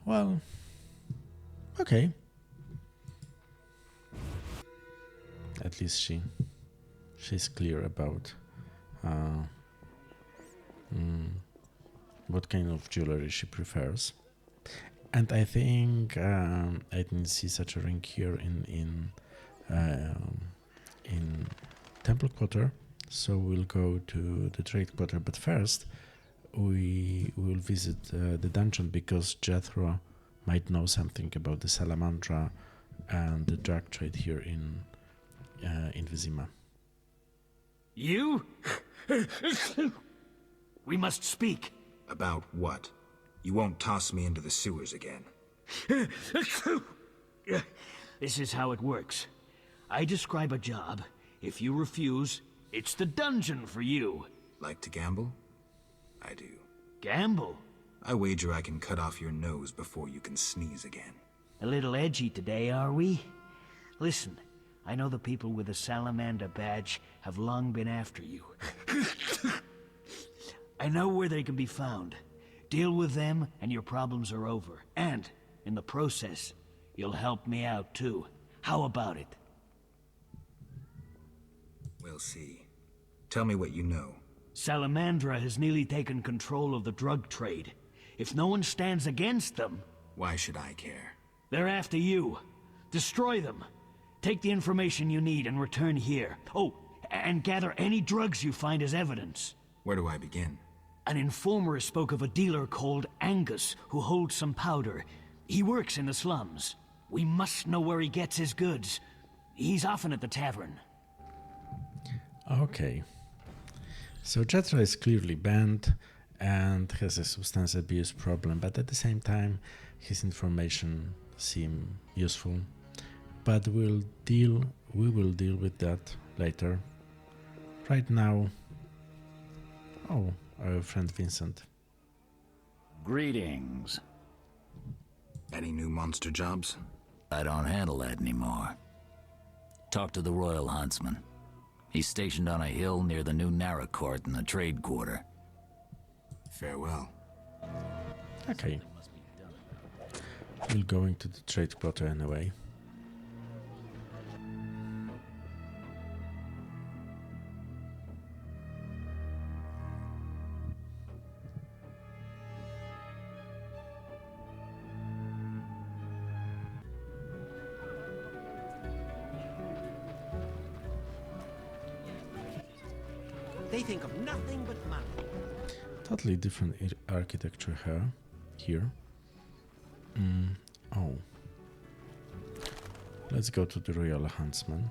Well, okay. At least she's clear about what kind of jewelry she prefers. And I think I didn't see such a ring here in Temple Quarter, so we'll go to the Trade Quarter. But first, we will visit the dungeon, because Jethro might know something about the Salamandra and the drug trade here in Vizima. You? We must speak. About what? You won't toss me into the sewers again. This is how it works. I describe a job. If you refuse, it's the dungeon for you. Like to gamble? I do. Gamble? I wager I can cut off your nose before you can sneeze again. A little edgy today, are we? Listen, I know the people with the Salamander badge have long been after you. I know where they can be found. Deal with them and your problems are over. And, in the process, you'll help me out too. How about it? We'll see. Tell me what you know. Salamandra has nearly taken control of the drug trade. If no one stands against them... Why should I care? They're after you. Destroy them. Take the information you need and return here. Oh, and gather any drugs you find as evidence. Where do I begin? An informer spoke of a dealer called Angus who holds some powder. He works in the slums. We must know where he gets his goods. He's often at the tavern. Okay. So Jethro is clearly banned and has a substance abuse problem, but at the same time his information seems useful. But we will deal with that later. Right now, our friend Vincent. Greetings. Any new monster jobs? I don't handle that anymore. Talk to the Royal Huntsman. He's stationed on a hill near the new Narra Court in the Trade Quarter. Farewell. Okay. We'll go into the Trade Quarter anyway. They think of nothing but money. Totally different architecture here. Oh. Let's go to the Royal Huntsman.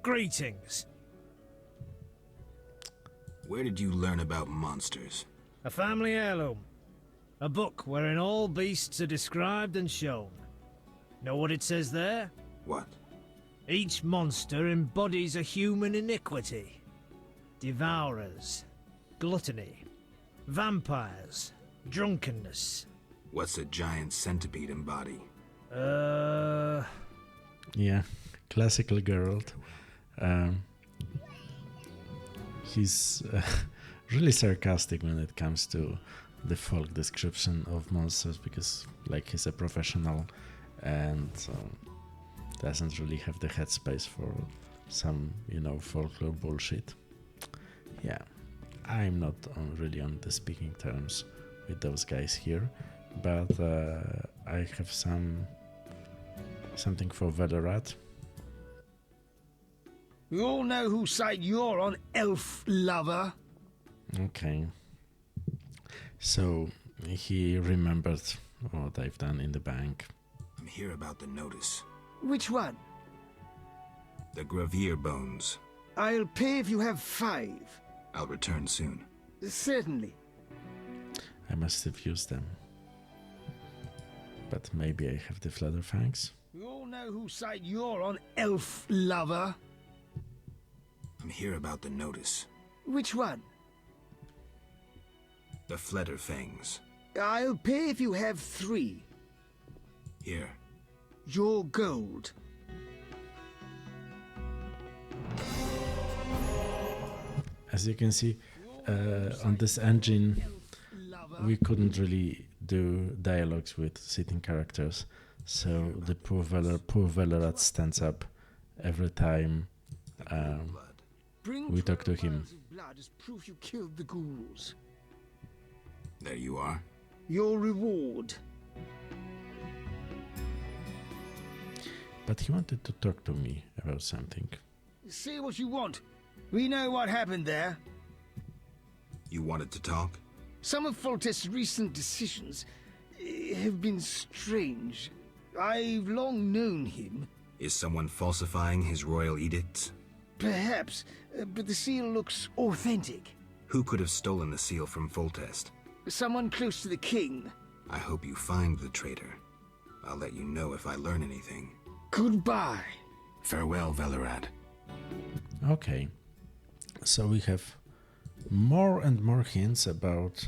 Greetings. Where did you learn about monsters? A family heirloom. A book wherein all beasts are described and shown. Know what it says there? What? Each monster embodies a human iniquity. Devourers, gluttony, vampires, drunkenness. What's a giant centipede embody? Yeah, classical Geralt. He's really sarcastic when it comes to the folk description of monsters because, like, he's a professional and doesn't really have the headspace for some, folklore bullshit. Yeah, I'm not really on the speaking terms with those guys here, but I have something for Valorat. We all know whose side you're on, elf lover. Okay. So he remembered what I've done in the bank. I'm here about the notice. Which one? The Gravier bones. I'll pay if you have 5. I'll return soon. Certainly. I must have used them. But maybe I have the Flutterfangs. We all know whose side you're on, elf lover. I'm here about the notice. Which one? The Flutterfangs. I'll pay if you have 3. Here. Your gold. As you can see, on this engine, we couldn't really do dialogues with sitting characters, so the poor Valorat stands up every time we talk to him. Blood as proof you killed the ghouls. There you are. Your reward. But he wanted to talk to me about something. Say what you want. We know what happened there. You wanted to talk? Some of Foltest's recent decisions have been strange. I've long known him. Is someone falsifying his royal edicts? Perhaps, but the seal looks authentic. Who could have stolen the seal from Foltest? Someone close to the king. I hope you find the traitor. I'll let you know if I learn anything. Goodbye. Farewell, Valorat. Okay. So we have more and more hints about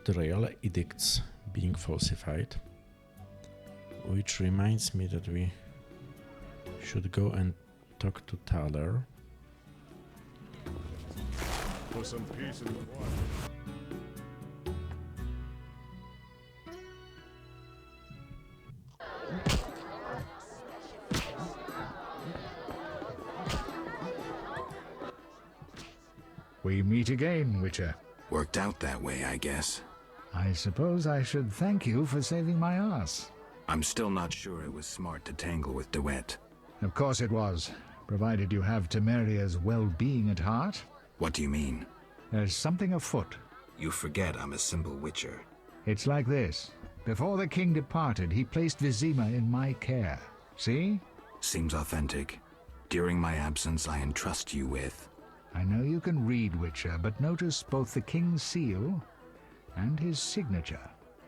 the royal edicts being falsified, which reminds me that we should go and talk to Thaler. For some peace and quiet. We meet again, Witcher. Worked out that way, I guess. I suppose I should thank you for saving my ass. I'm still not sure it was smart to tangle with DeWitt. Of course it was, provided you have Temeria's well-being at heart. What do you mean? There's something afoot. You forget I'm a simple witcher. It's like this. Before the king departed, he placed Vizima in my care. See? Seems authentic. During my absence, I entrust you with... I know you can read, Witcher, but notice both the king's seal and his signature.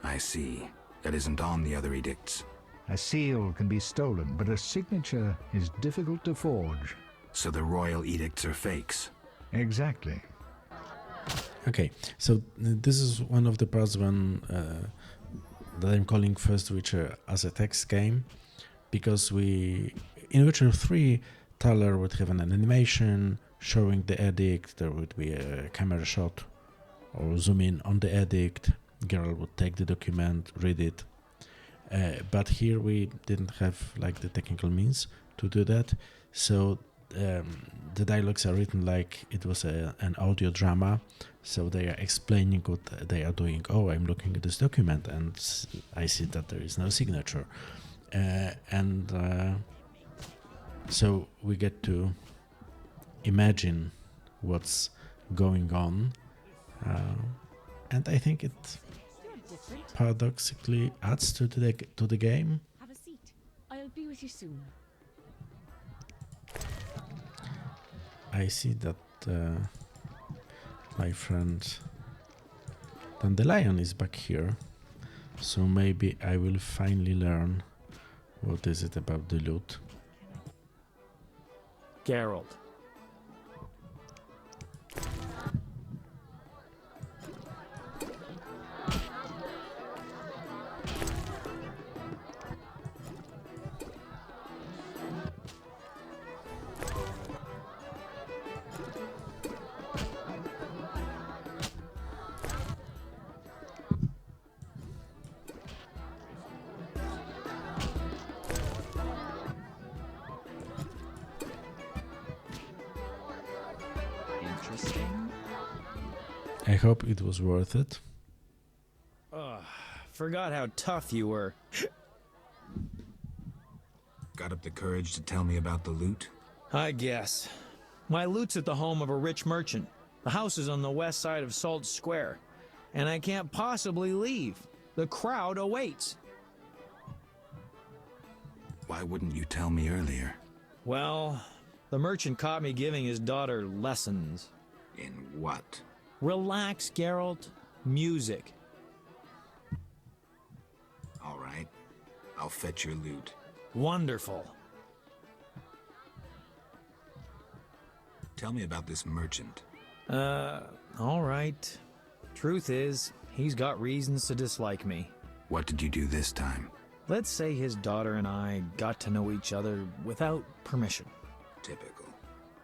I see. That isn't on the other edicts. A seal can be stolen, but a signature is difficult to forge. So the royal edicts are fakes? Exactly. Okay, so this is one of the parts when that I'm calling First Witcher as a text game, because in Witcher 3, Taller would have an animation showing the edict, there would be a camera shot or zoom in on the edict, Geralt would take the document, read it, but here we didn't have like the technical means to do that, so the dialogues are written like it was an audio drama, so they are explaining what they are doing. Oh, I'm looking at this document and I see that there is no signature, so we get to imagine what's going on, and I think it paradoxically adds to the game. Have a seat. I'll be with you soon. I see that my friend Dandelion is back here, so maybe I will finally learn what is it about the loot. Geralt. I hope it was worth it. Forgot how tough you were. Got up the courage to tell me about the loot? I guess. My loot's at the home of a rich merchant. The house is on the west side of Salt Square. And I can't possibly leave. The crowd awaits. Why wouldn't you tell me earlier? Well, the merchant caught me giving his daughter lessons. In what? Relax, Geralt. Music. All right. I'll fetch your loot. Wonderful. Tell me about this merchant. All right. Truth is, he's got reasons to dislike me. What did you do this time? Let's say his daughter and I got to know each other without permission. Typical.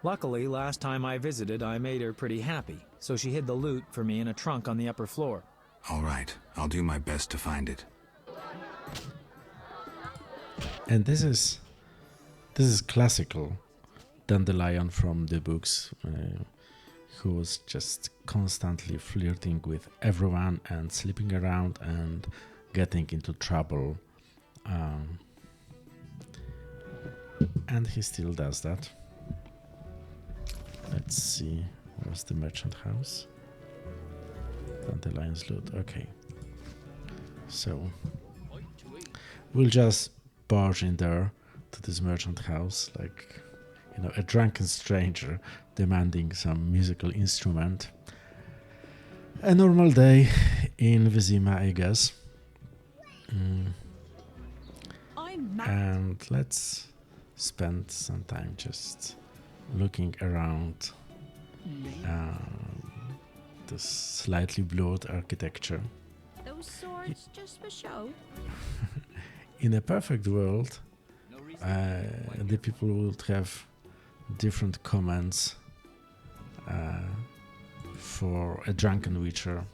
Luckily, last time I visited, I made her pretty happy, so she hid the loot for me in a trunk on the upper floor. All right. I'll do my best to find it. And this is classical Dandelion from the books, who was just constantly flirting with everyone and sleeping around and getting into trouble, and he still does that. Let's see, where's the merchant house? Dandelion's loot. Okay, so we'll just barge in there to this merchant house, like, you know, a drunken stranger demanding some musical instrument. A normal day in Vizima, I guess. And let's spend some time just looking around this slightly blurred architecture. Those swords just for show? In a perfect world, the people would have different comments for a drunken witcher,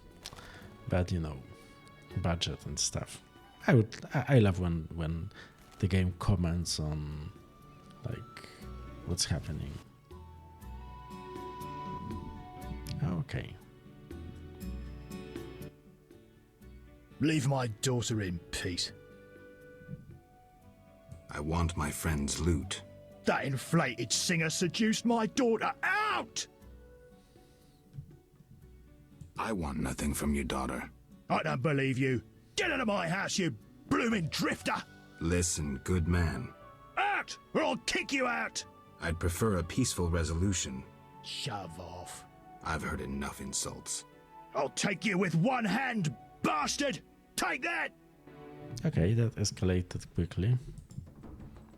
but you know, budget and stuff. I love when the game comments on like what's happening. Okay. Leave my daughter in peace. I want my friend's loot. That inflated singer seduced my daughter. Out! I want nothing from your daughter. I don't believe you. Get out of my house, you blooming drifter! Listen, good man. Out, or I'll kick you out! I'd prefer a peaceful resolution. Shove off. I've heard enough insults. I'll take you with one hand, bastard! Take that! Okay, that escalated quickly.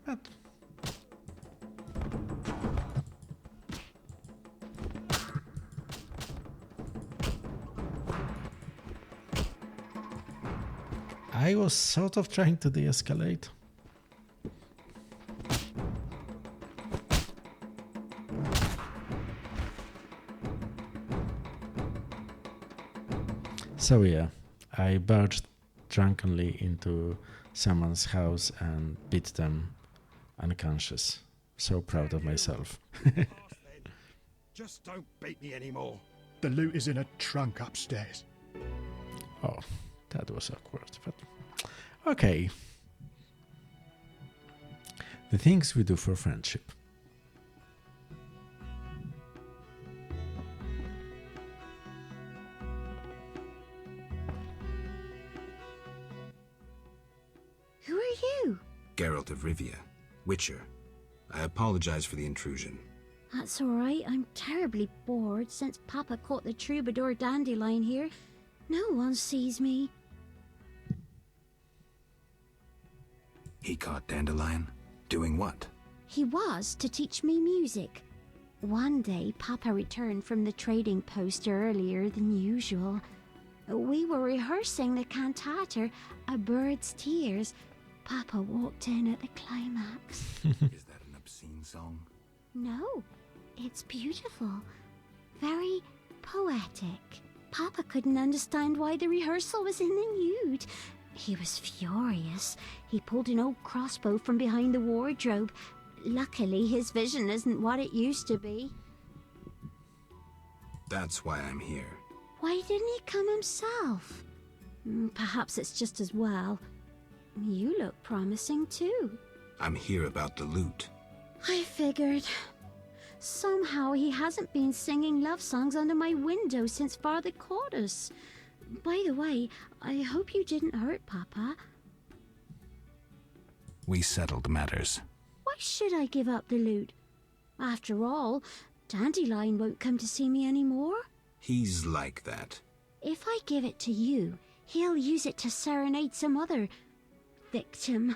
But I was sort of trying to de-escalate. So yeah, I barged drunkenly into someone's house and beat them unconscious. So proud of myself. Just don't beat me anymore. The loot is in a trunk upstairs. Oh, that was awkward, but okay. The things we do for friendship. Who are you? Geralt of Rivia, Witcher. I apologize for the intrusion. That's all right. I'm terribly bored since Papa caught the troubadour Dandelion here. No one sees me. He caught Dandelion? Doing what? He was to teach me music. One day, Papa returned from the trading post earlier than usual. We were rehearsing the cantata, A Bird's Tears. Papa walked in at the climax. Is that an obscene song? No, it's beautiful. Very poetic. Papa couldn't understand why the rehearsal was in the nude. He was furious. He pulled an old crossbow from behind the wardrobe. Luckily, his vision isn't what it used to be. That's why I'm here. Why didn't he come himself? Perhaps it's just as well. You look promising, too. I'm here about the loot. I figured. Somehow he hasn't been singing love songs under my window since Father caught us. By the way, I hope you didn't hurt Papa. We settled matters. Why should I give up the loot? After all, Dandelion won't come to see me anymore. He's like that. If I give it to you, he'll use it to serenade some other victim.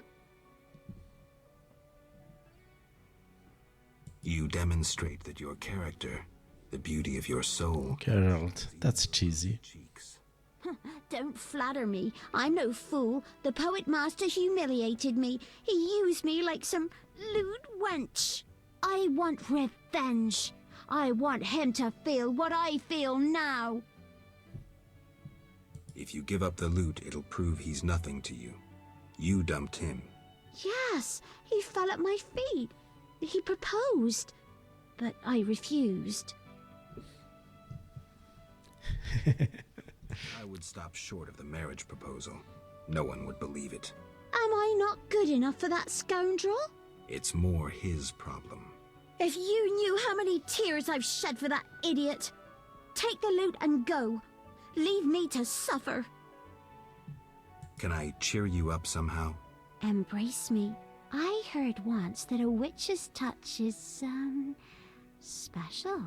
You demonstrate that your character, the beauty of your soul... Geralt, that's cheesy. Don't flatter me. I'm no fool. The poet master humiliated me. He used me like some lewd wench. I want revenge. I want him to feel what I feel now. If you give up the loot, it'll prove he's nothing to you. You dumped him. Yes, he fell at my feet. He proposed, but I refused. I would stop short of the marriage proposal. No one would believe it. Am I not good enough for that scoundrel? It's more his problem. If you knew how many tears I've shed for that idiot. Take the loot and go. Leave me to suffer. Can I cheer you up somehow? Embrace me. I heard once that a witch's touch is, special.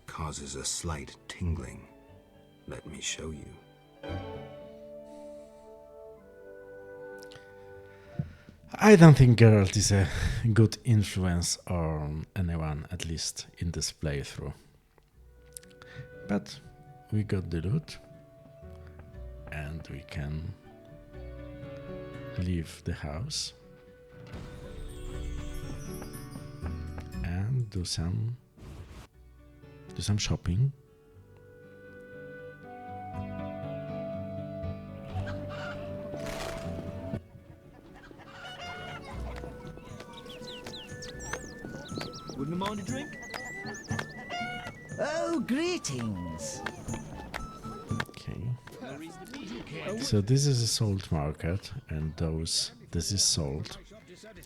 Causes a slight tingling. Let me show you. I don't think Geralt is a good influence on anyone, at least in this playthrough. But we got the loot, and we can leave the house and do some shopping. Wouldn't mind a drink? Oh, greetings. Okay. So this is a salt market, and this is salt.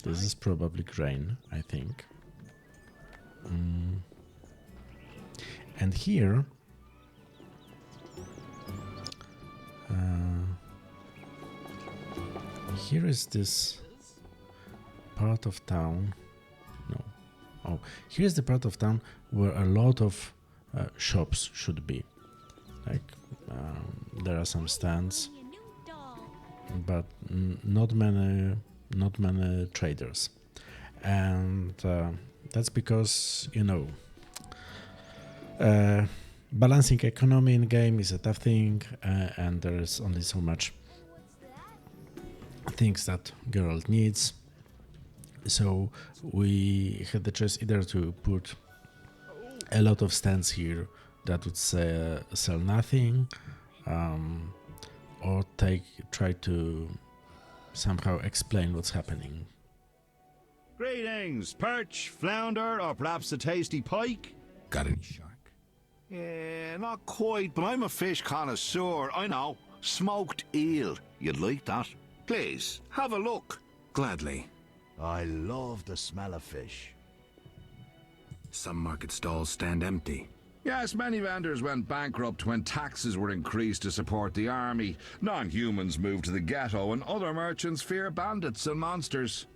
This is probably grain, I think. And here here is this part of town. No. Oh, here's the part of town where a lot of shops should be. Like there are some stands, but not many traders, and that's because, you know, balancing economy in game is a tough thing, and there is only so much things that Geralt needs. So we had the choice either to put a lot of stands here that would sell nothing, or try to somehow explain what's happening. Greetings, perch, flounder, or perhaps a tasty pike? Got any shark? Yeah, not quite, but I'm a fish connoisseur, I know. Smoked eel. You'd like that? Please, have a look. Gladly. I love the smell of fish. Some market stalls stand empty. Yes, many vendors went bankrupt when taxes were increased to support the army. Non-humans moved to the ghetto, and other merchants fear bandits and monsters.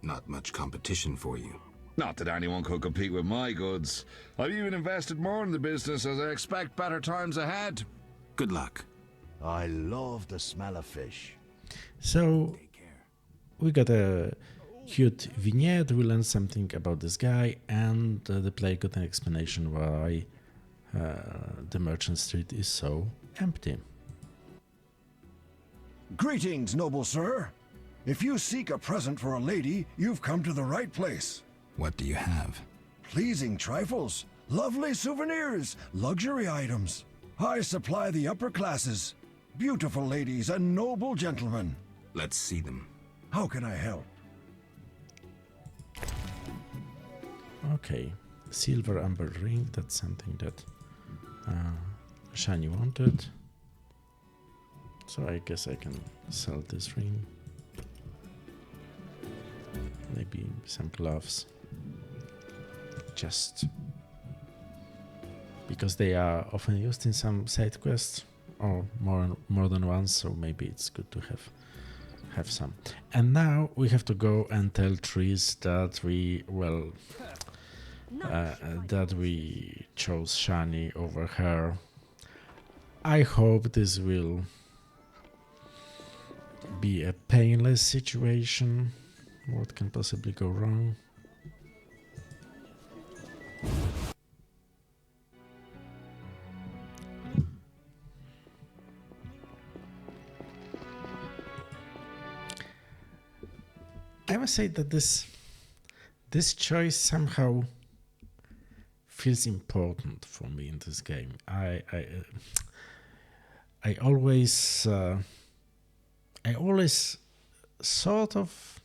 Not much competition for you. Not that anyone could compete with my goods. I've even invested more in the business as I expect better times ahead. Good luck. I love the smell of fish. So we got a cute vignette, we learned something about this guy, and the player got an explanation why the merchant street is so empty. Greetings, noble sir. If you seek a present for a lady, you've come to the right place. What do you have? Pleasing trifles, lovely souvenirs, luxury items. I supply the upper classes, beautiful ladies and noble gentlemen. Let's see them. How can I help? Okay, silver amber ring, that's something that Shani wanted. So I guess I can sell this ring. Maybe some gloves. Just because they are often used in some side quests, or more than once, so maybe it's good to have some. And now we have to go and tell Tris that we chose Shani over her. I hope this will be a painless situation. What can possibly go wrong? I must say that this choice somehow feels important for me in this game. I always sort of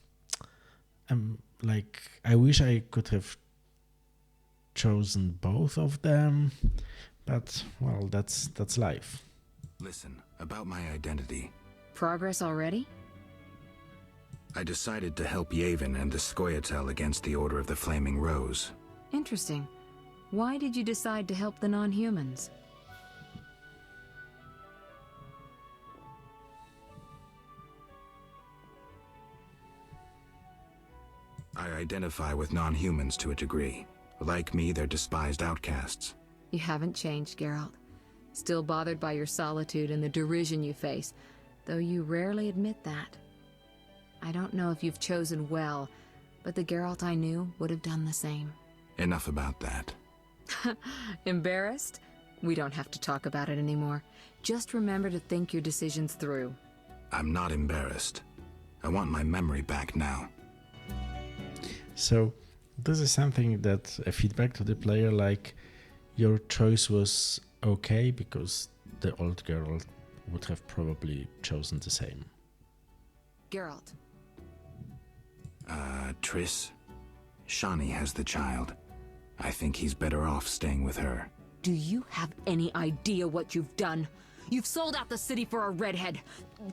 like, I wish I could have chosen both of them, but well, that's life. Listen, about my identity. Progress already? I decided to help Yavin and the Scoia'tael against the Order of the Flaming Rose. Interesting. Why did you decide to help the non-humans? I identify with non-humans to a degree. Like me, they're despised outcasts. You haven't changed, Geralt. Still bothered by your solitude and the derision you face, though you rarely admit that. I don't know if you've chosen well, but the Geralt I knew would have done the same. Enough about that. Embarrassed? We don't have to talk about it anymore. Just remember to think your decisions through. I'm not embarrassed. I want my memory back now. So, this is something that a feedback to the player, like, your choice was okay because the old Geralt would have probably chosen the same. Geralt. Triss? Shani has the child. I think he's better off staying with her. Do you have any idea what you've done? You've sold out the city for a redhead.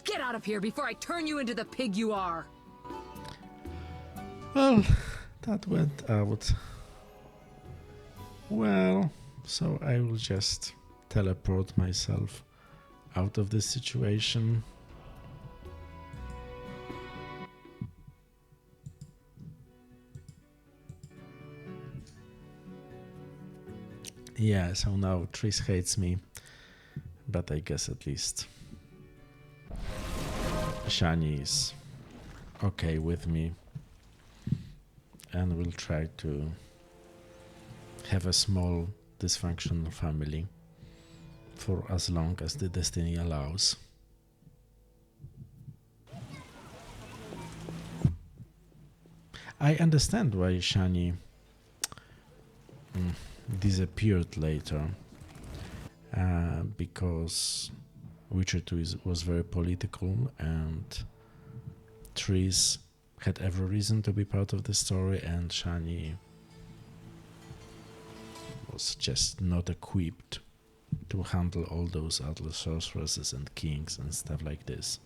Get out of here before I turn you into the pig you are. Well, that went out well, so I will just teleport myself out of this situation. Yeah, so now Tris hates me, but I guess at least Shani is okay with me, and will try to have a small dysfunctional family for as long as the destiny allows. I understand why Shani disappeared later, because Witcher 2 was very political, and Tris had every reason to be part of the story, and Shani was just not equipped to handle all those other sorceresses and kings and stuff like this.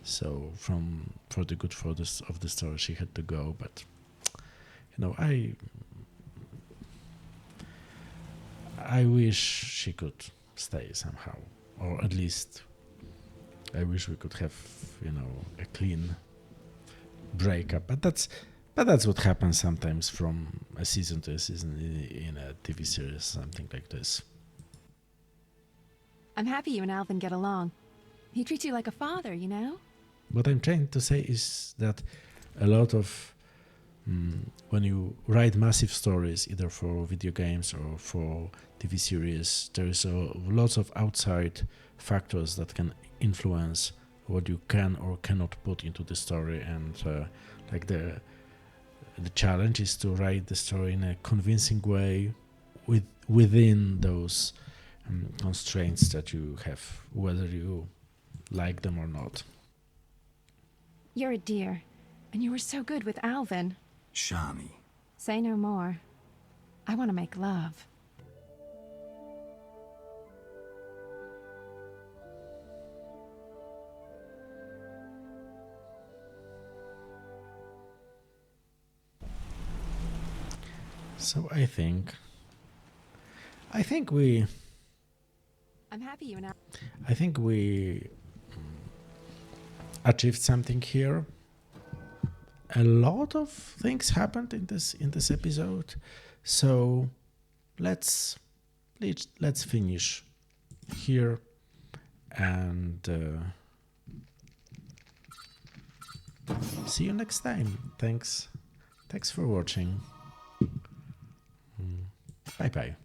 So for the good of the story, she had to go. But I wish she could stay somehow, or at least I wish we could have a clean breakup. But that's what happens sometimes from a season to a season in a TV series, something like this. I'm happy you and Alvin get along. He treats you like a father, you know? What I'm trying to say is that a lot of when you write massive stories, either for video games or for TV series, there is lots of outside factors that can influence what you can or cannot put into the story, and like the challenge is to write the story in a convincing way within those constraints that you have, whether you like them or not. You're a dear, and you were so good with Alvin. Shani. Say no more. I want to make love. So I think we. I'm happy you and I think we achieved something here. A lot of things happened in this episode, so let's finish here, and see you next time. Thanks for watching. Bye bye.